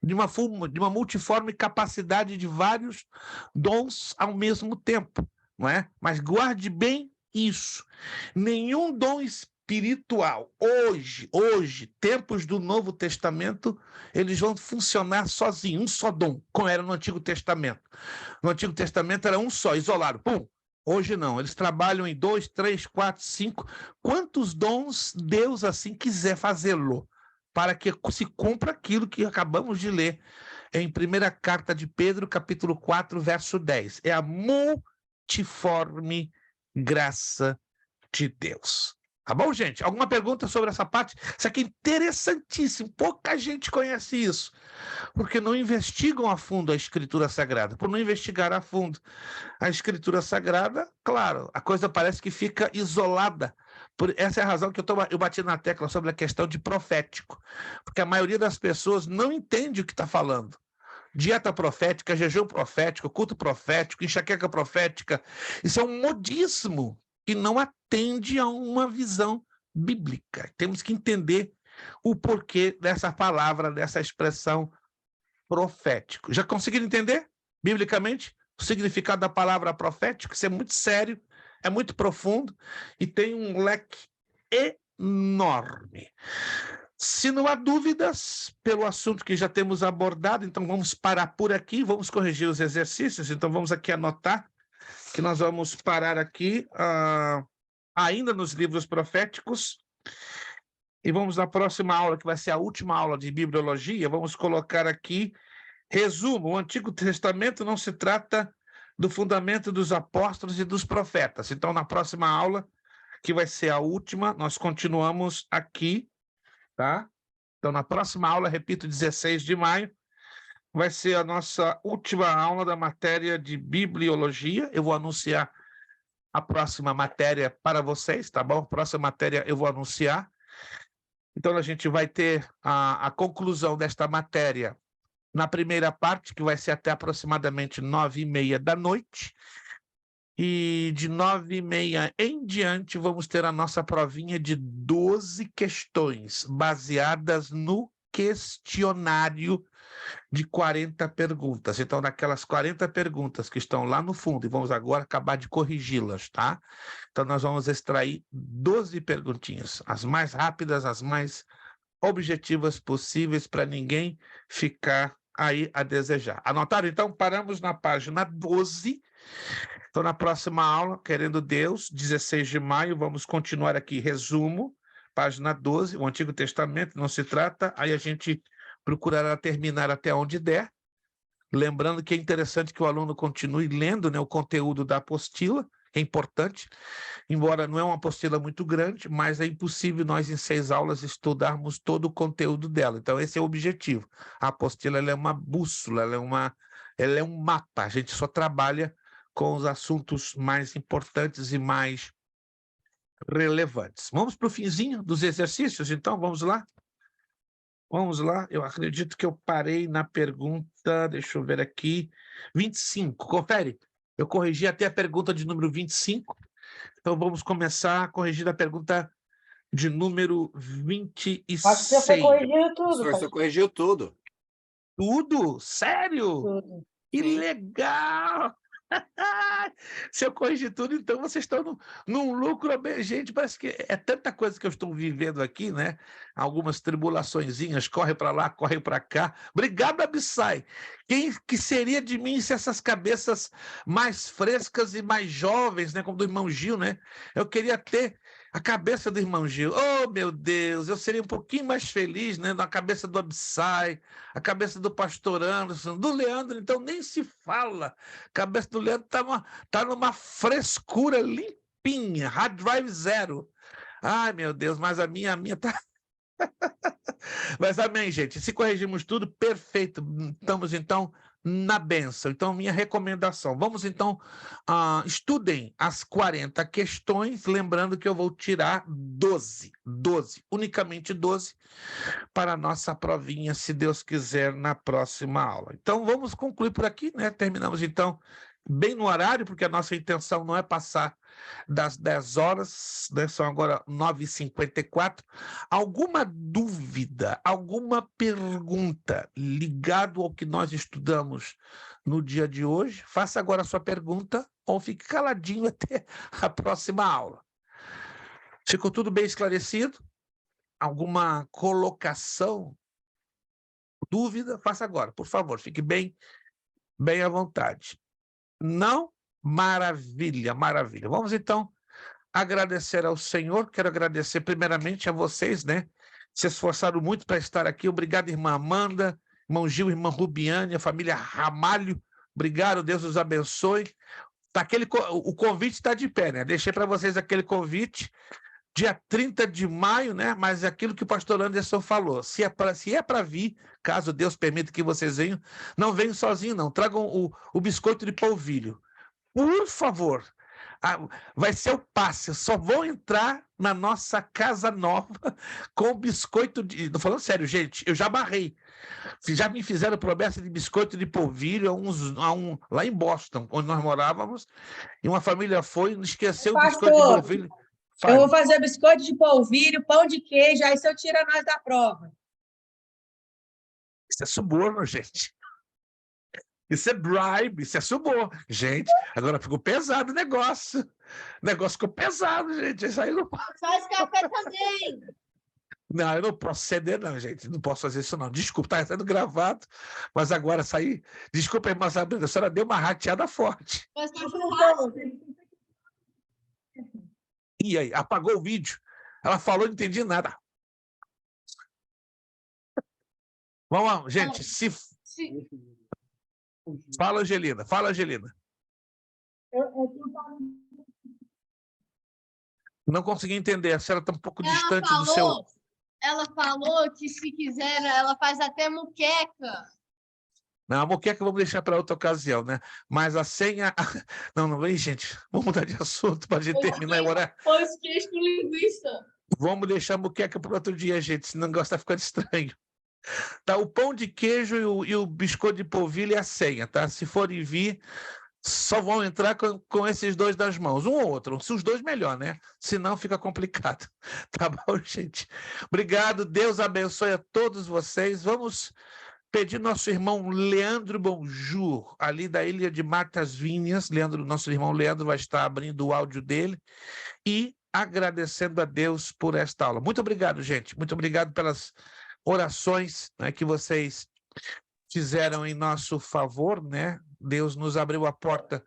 S1: de uma multiforme capacidade de vários dons ao mesmo tempo, não é? Mas guarde bem isso. Nenhum dom espiritual, hoje, tempos do Novo Testamento, eles vão funcionar sozinhos, um só dom, como era no Antigo Testamento. No Antigo Testamento era um só, isolado, pum. Hoje não, eles trabalham em 2, 3, 4, 5. Quantos dons Deus assim quiser fazê-lo, para que se cumpra aquilo que acabamos de ler em 1ª Carta de Pedro, capítulo 4, verso 10. É a multiforme graça de Deus. Tá bom, gente? Alguma pergunta sobre essa parte? Isso aqui é interessantíssimo. Pouca gente conhece isso, porque não investigam a fundo a Escritura Sagrada. Por não investigar a fundo a Escritura Sagrada, claro, a coisa parece que fica isolada. Essa é a razão que eu bati na tecla sobre a questão de profético, porque a maioria das pessoas não entende o que está falando. Dieta profética, jejum profético, culto profético, enxaqueca profética, isso é um modismo que não atende a uma visão bíblica. Temos que entender o porquê dessa palavra, dessa expressão profético. Já conseguiram entender, biblicamente, o significado da palavra profético? Isso é muito sério, é muito profundo e tem um leque enorme. Se não há dúvidas pelo assunto que já temos abordado, então vamos parar por aqui, vamos corrigir os exercícios, então vamos aqui anotar que nós vamos parar aqui ainda nos livros proféticos e vamos na próxima aula, que vai ser a última aula de bibliologia, vamos colocar aqui, resumo, o Antigo Testamento não se trata do fundamento dos apóstolos e dos profetas. Então, na próxima aula, que vai ser a última, nós continuamos aqui, tá? Então, na próxima aula, repito, 16 de maio, vai ser a nossa última aula da matéria de bibliologia. Eu vou anunciar a próxima matéria para vocês, tá bom? A próxima matéria eu vou anunciar. Então, a gente vai ter a conclusão desta matéria na primeira parte, que vai ser até aproximadamente 9h30 da noite. E de 9h30 em diante, vamos ter a nossa provinha de 12 questões, baseadas no questionário de 40 perguntas. Então, daquelas 40 perguntas que estão lá no fundo, e vamos agora acabar de corrigi-las, tá? Então, nós vamos extrair 12 perguntinhas, as mais rápidas, as mais objetivas possíveis, para ninguém ficar aí a desejar. Anotaram? Então, paramos na página 12. Então, na próxima aula, querendo Deus, 16 de maio, vamos continuar aqui, resumo, página 12, o Antigo Testamento, não se trata, aí a gente procurará terminar até onde der, lembrando que é interessante que o aluno continue lendo, né, o conteúdo da apostila, é importante, embora não é uma apostila muito grande, mas é impossível nós em 6 aulas estudarmos todo o conteúdo dela, então esse é o objetivo. A apostila ela é uma bússola, ela é um mapa, a gente só trabalha com os assuntos mais importantes e mais relevantes. Vamos para o finzinho dos exercícios, então, vamos lá? Vamos lá, eu acredito que eu parei na pergunta, deixa eu ver aqui, 25, confere. Eu corrigi até a pergunta de número 25, então vamos começar a corrigir a pergunta de número 26.
S7: Acho que você foi corrigindo tudo,
S5: Professor,
S7: pai.
S5: você corrigiu tudo.
S1: Tudo? Sério?
S7: Tudo.
S1: Que
S5: Sim.
S1: legal! Se eu corrigir tudo, então vocês estão num lucro, gente, parece que é tanta coisa que eu estou vivendo aqui, né? Algumas tribulaçõezinhas, corre para lá, corre para cá. Obrigado, Abissai. Quem que seria de mim se essas cabeças mais frescas e mais jovens, né, como do irmão Gil, né? Eu queria ter a cabeça do irmão Gil. Oh, meu Deus, eu seria um pouquinho mais feliz, né, na cabeça do Abissai, a cabeça do pastor Anderson, do Leandro, então nem se fala. A cabeça do Leandro tá numa frescura limpinha, hard drive zero. Ai, meu Deus, mas a minha tá... Mas amém, gente. Se corrigimos tudo, perfeito. Estamos, então, na bênção. Então, minha recomendação. Vamos, então, estudem as 40 questões, lembrando que eu vou tirar 12, unicamente 12, para a nossa provinha, se Deus quiser, na próxima aula. Então, vamos concluir por aqui, né? Terminamos, então, bem no horário, porque a nossa intenção não é passar das 10 horas, né? São agora 9h54. Alguma dúvida, alguma pergunta ligado ao que nós estudamos no dia de hoje? Faça agora a sua pergunta ou fique caladinho até a próxima aula. Ficou tudo bem esclarecido? Alguma colocação? Dúvida? Faça agora, por favor, fique bem à vontade. Não? Maravilha, maravilha. Vamos, então, agradecer ao Senhor. Quero agradecer primeiramente a vocês, né? Se esforçaram muito para estar aqui. Obrigado, irmã Amanda, irmão Gil, irmã Rubiane, a família Ramalho. Obrigado, Deus os abençoe. O convite está de pé, né? Deixei para vocês aquele convite, dia 30 de maio, né? Mas é aquilo que o pastor Anderson falou. Se é para vir, caso Deus permita que vocês venham, não venham sozinhos, não. Tragam o biscoito de polvilho. Por favor. Vai ser o passe. Só vou entrar na nossa casa nova com biscoito de... Estou falando sério, gente. Eu já barrei. Já me fizeram promessa de biscoito de polvilho lá em Boston, onde nós morávamos, e uma família foi e esqueceu o biscoito de polvilho.
S9: Eu vou fazer biscoito de polvilho, pão de queijo, aí você tira nós da prova.
S1: Isso é suborno, gente. Isso é bribe, isso é suborno. Gente, agora ficou pesado o negócio. O negócio ficou pesado, gente. Isso aí não...
S3: Faz café também.
S1: Não, eu não posso ceder, não, gente. Não posso fazer isso, não. Desculpa, está sendo gravado, mas agora saí. Desculpa, irmã Sabrina, a senhora deu uma rateada forte.
S3: Mas tá churrasco.
S1: E aí, apagou o vídeo. Ela falou, não entendi nada. Vamos lá, gente. Fala, Angelina. Fala, Angelina. Não consegui entender. A senhora está um pouco distante do seu...
S10: Ela falou que se quiser, ela faz até muqueca.
S1: Não, a moqueca vamos deixar para outra ocasião, né? Mas a senha... Não, vem, gente. Vamos mudar de assunto para a gente terminar o horário.
S10: Pães queijo com linguiça.
S1: Vamos deixar a moqueca para outro dia, gente, senão o negócio está ficando estranho. Tá, o pão de queijo e o biscoito de polvilho é a senha, tá? Se forem vir, só vão entrar com esses dois das mãos, um ou outro. Se os dois, melhor, né? Senão fica complicado. Tá bom, gente? Obrigado, Deus abençoe a todos vocês. Vamos pedir nosso irmão Leandro Bonjour, ali da Ilha de Martas Vinhas. Nosso irmão Leandro vai estar abrindo o áudio dele e agradecendo a Deus por esta aula. Muito obrigado, gente. Muito obrigado pelas orações, né, que vocês fizeram em nosso favor, né? Deus nos abriu a porta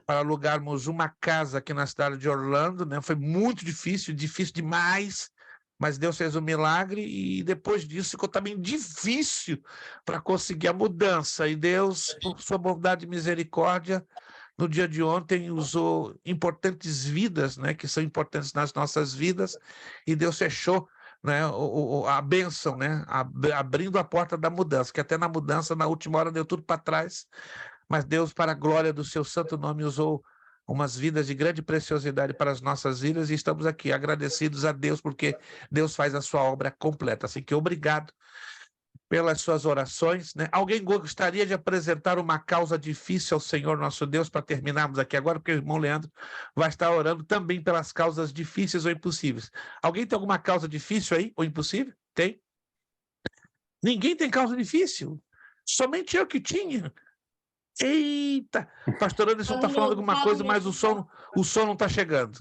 S1: para alugarmos uma casa aqui na cidade de Orlando, né? Foi muito difícil demais, mas Deus fez um milagre e depois disso ficou também difícil para conseguir a mudança. E Deus, por sua bondade e misericórdia, no dia de ontem usou importantes vidas, né? Que são importantes nas nossas vidas, e Deus fechou, né, a bênção, né, abrindo a porta da mudança, que até na mudança, na última hora, deu tudo para trás, mas Deus, para a glória do seu santo nome, usou umas vidas de grande preciosidade para as nossas vidas, e estamos aqui agradecidos a Deus, porque Deus faz a sua obra completa. Assim que obrigado pelas suas orações, né? Alguém gostaria de apresentar uma causa difícil ao Senhor nosso Deus para terminarmos aqui agora, porque o irmão Leandro vai estar orando também pelas causas difíceis ou impossíveis. Alguém tem alguma causa difícil aí, ou impossível? Tem? Ninguém tem causa difícil? Somente eu que tinha. Eita! Pastor Anderson está falando alguma coisa, mas o som não está chegando.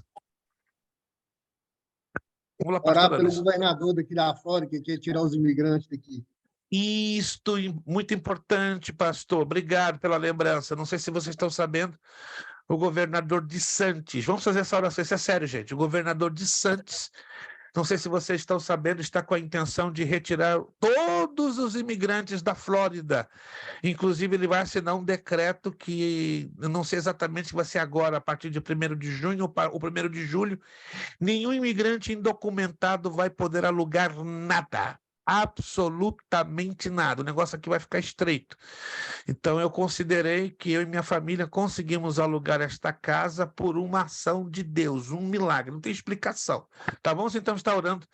S1: Vamos lá, pastor
S11: Orar pelo
S1: Anderson.
S11: governador daqui da Flórida, que quer tirar os imigrantes daqui.
S1: Isto, muito importante, pastor. Obrigado pela lembrança. Não sei se vocês estão sabendo, o governador DeSantis, vamos fazer essa oração, isso é sério, gente. O governador DeSantis, não sei se vocês estão sabendo, está com a intenção de retirar todos os imigrantes da Flórida. Inclusive, ele vai assinar um decreto que, eu não sei exatamente se vai ser agora, a partir de 1º de junho ou 1º de julho, nenhum imigrante indocumentado vai poder alugar nada. Absolutamente nada. O negócio aqui vai ficar estreito. Então, eu considerei que eu e minha família conseguimos alugar esta casa por uma ação de Deus, um milagre, não tem explicação. Tá bom? Você então está orando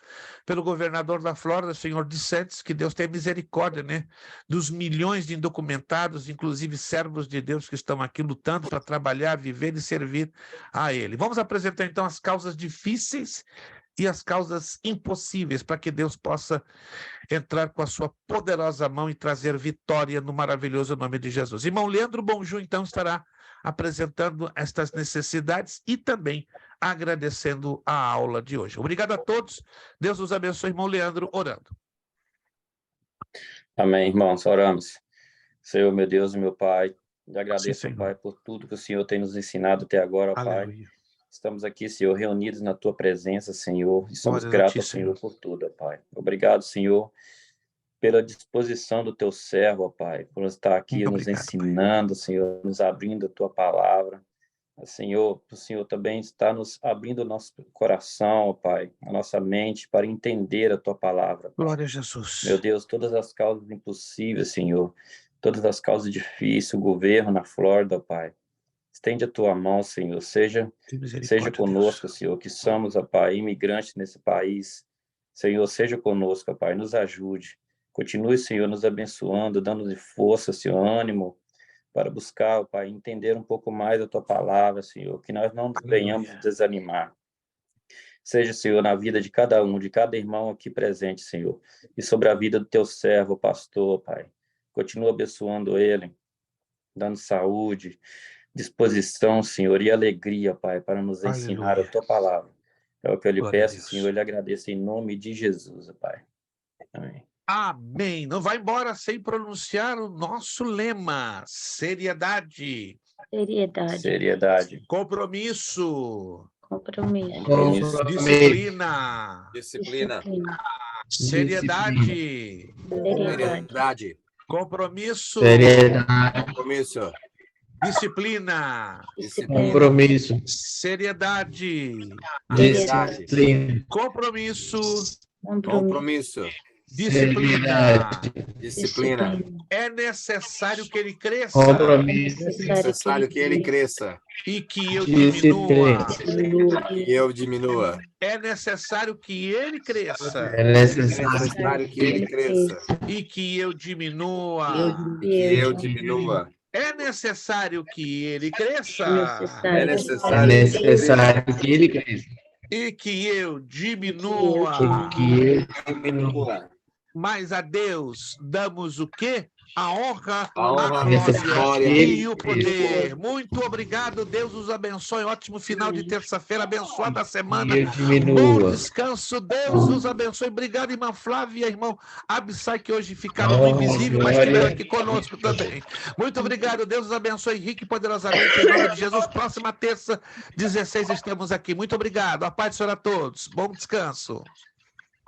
S1: pelo governador da Flórida, senhor DeSantis, que Deus tenha misericórdia, né? Dos milhões de indocumentados, inclusive servos de Deus que estão aqui lutando para trabalhar, viver e servir a Ele. Vamos apresentar então as causas difíceis e as causas impossíveis, para que Deus possa entrar com a sua poderosa mão e trazer vitória no maravilhoso nome de Jesus. Irmão Leandro Bonjour, então, estará apresentando estas necessidades e também agradecendo a aula de hoje. Obrigado a todos. Deus os abençoe, irmão Leandro, orando.
S4: Amém, irmãos, oramos. Senhor, meu Deus e meu Pai, te agradeço,
S1: Sim,
S4: Pai, por tudo que o Senhor tem nos ensinado até agora, Pai.
S1: Aleluia.
S4: Estamos aqui, Senhor, reunidos na Tua presença, Senhor, e somos
S1: Glórias a
S4: gratos
S1: ti,
S4: ao Senhor por tudo, Pai. Obrigado, Senhor, pela disposição do Teu servo, Pai, por estar aqui
S1: Muito
S4: nos
S1: obrigado,
S4: ensinando, Senhor, nos abrindo a Tua palavra. Senhor, o Senhor também está nos abrindo o nosso coração, Pai, a nossa mente, para entender a Tua palavra, Pai.
S1: Glória a Jesus.
S4: Meu Deus, todas as causas impossíveis, Senhor, todas as causas difíceis, o governo na Flórida, Pai. Estende a Tua mão, Senhor, seja conosco,
S1: Deus.
S4: Senhor, que somos, ó Pai, imigrantes nesse país. Senhor, seja conosco, ó Pai, nos ajude. Continue, Senhor, nos abençoando, dando-nos força, Senhor, ânimo, para buscar, ó Pai, entender um pouco mais a Tua palavra, Senhor, que nós não venhamos desanimar. Seja, Senhor, na vida de cada um, de cada irmão aqui presente, Senhor, e sobre a vida do Teu servo, pastor, Pai. Continua abençoando ele, dando saúde, disposição, Senhor, e alegria, Pai, para nos ensinar a Tua palavra. É o que eu lhe peço, Senhor, eu lhe agradeço em nome de Jesus, Pai. Amém.
S1: Amém. Não vai embora sem pronunciar o nosso lema. Seriedade.
S4: Seriedade.
S1: Compromisso.
S5: Disciplina.
S1: Seriedade.
S5: Seriedade.
S1: Compromisso.
S5: Compromisso.
S1: Disciplina.
S8: Compromisso.
S1: Seriedade.
S8: Disciplina.
S1: Compromisso.
S7: Compromisso.
S1: Disciplina.
S7: Disciplina.
S1: É necessário que ele cresça.
S8: Compromisso.
S7: É necessário que ele cresça.
S1: E que eu
S8: Disciplina.
S1: diminua.
S7: E eu diminua.
S1: É necessário que ele cresça.
S8: É
S7: É
S8: necessário.
S7: necessário que ele cresça.
S1: E que eu diminua.
S7: E que eu diminua.
S1: É necessário que ele cresça.
S7: É
S8: É
S7: necessário
S8: necessário que ele cresça.
S1: E que eu diminua.
S8: E que ele diminua.
S1: Mas a Deus damos o quê? A honra,
S7: A honra,
S1: a
S7: a
S1: glória
S7: glória
S1: e o poder. Muito obrigado, Deus os abençoe. Ótimo final de terça-feira, abençoada semana.
S8: E eu
S1: Bom
S8: diminua.
S1: descanso, Deus os abençoe. Obrigado, irmã Flávia, irmão Abissai, que hoje ficaram no invisível, mas estiveram aqui conosco também. Muito obrigado, Deus os abençoe rique e poderosamente, em nome de Jesus. Próxima terça, 16, estamos aqui. Muito obrigado. A paz do Senhor a todos. Bom descanso.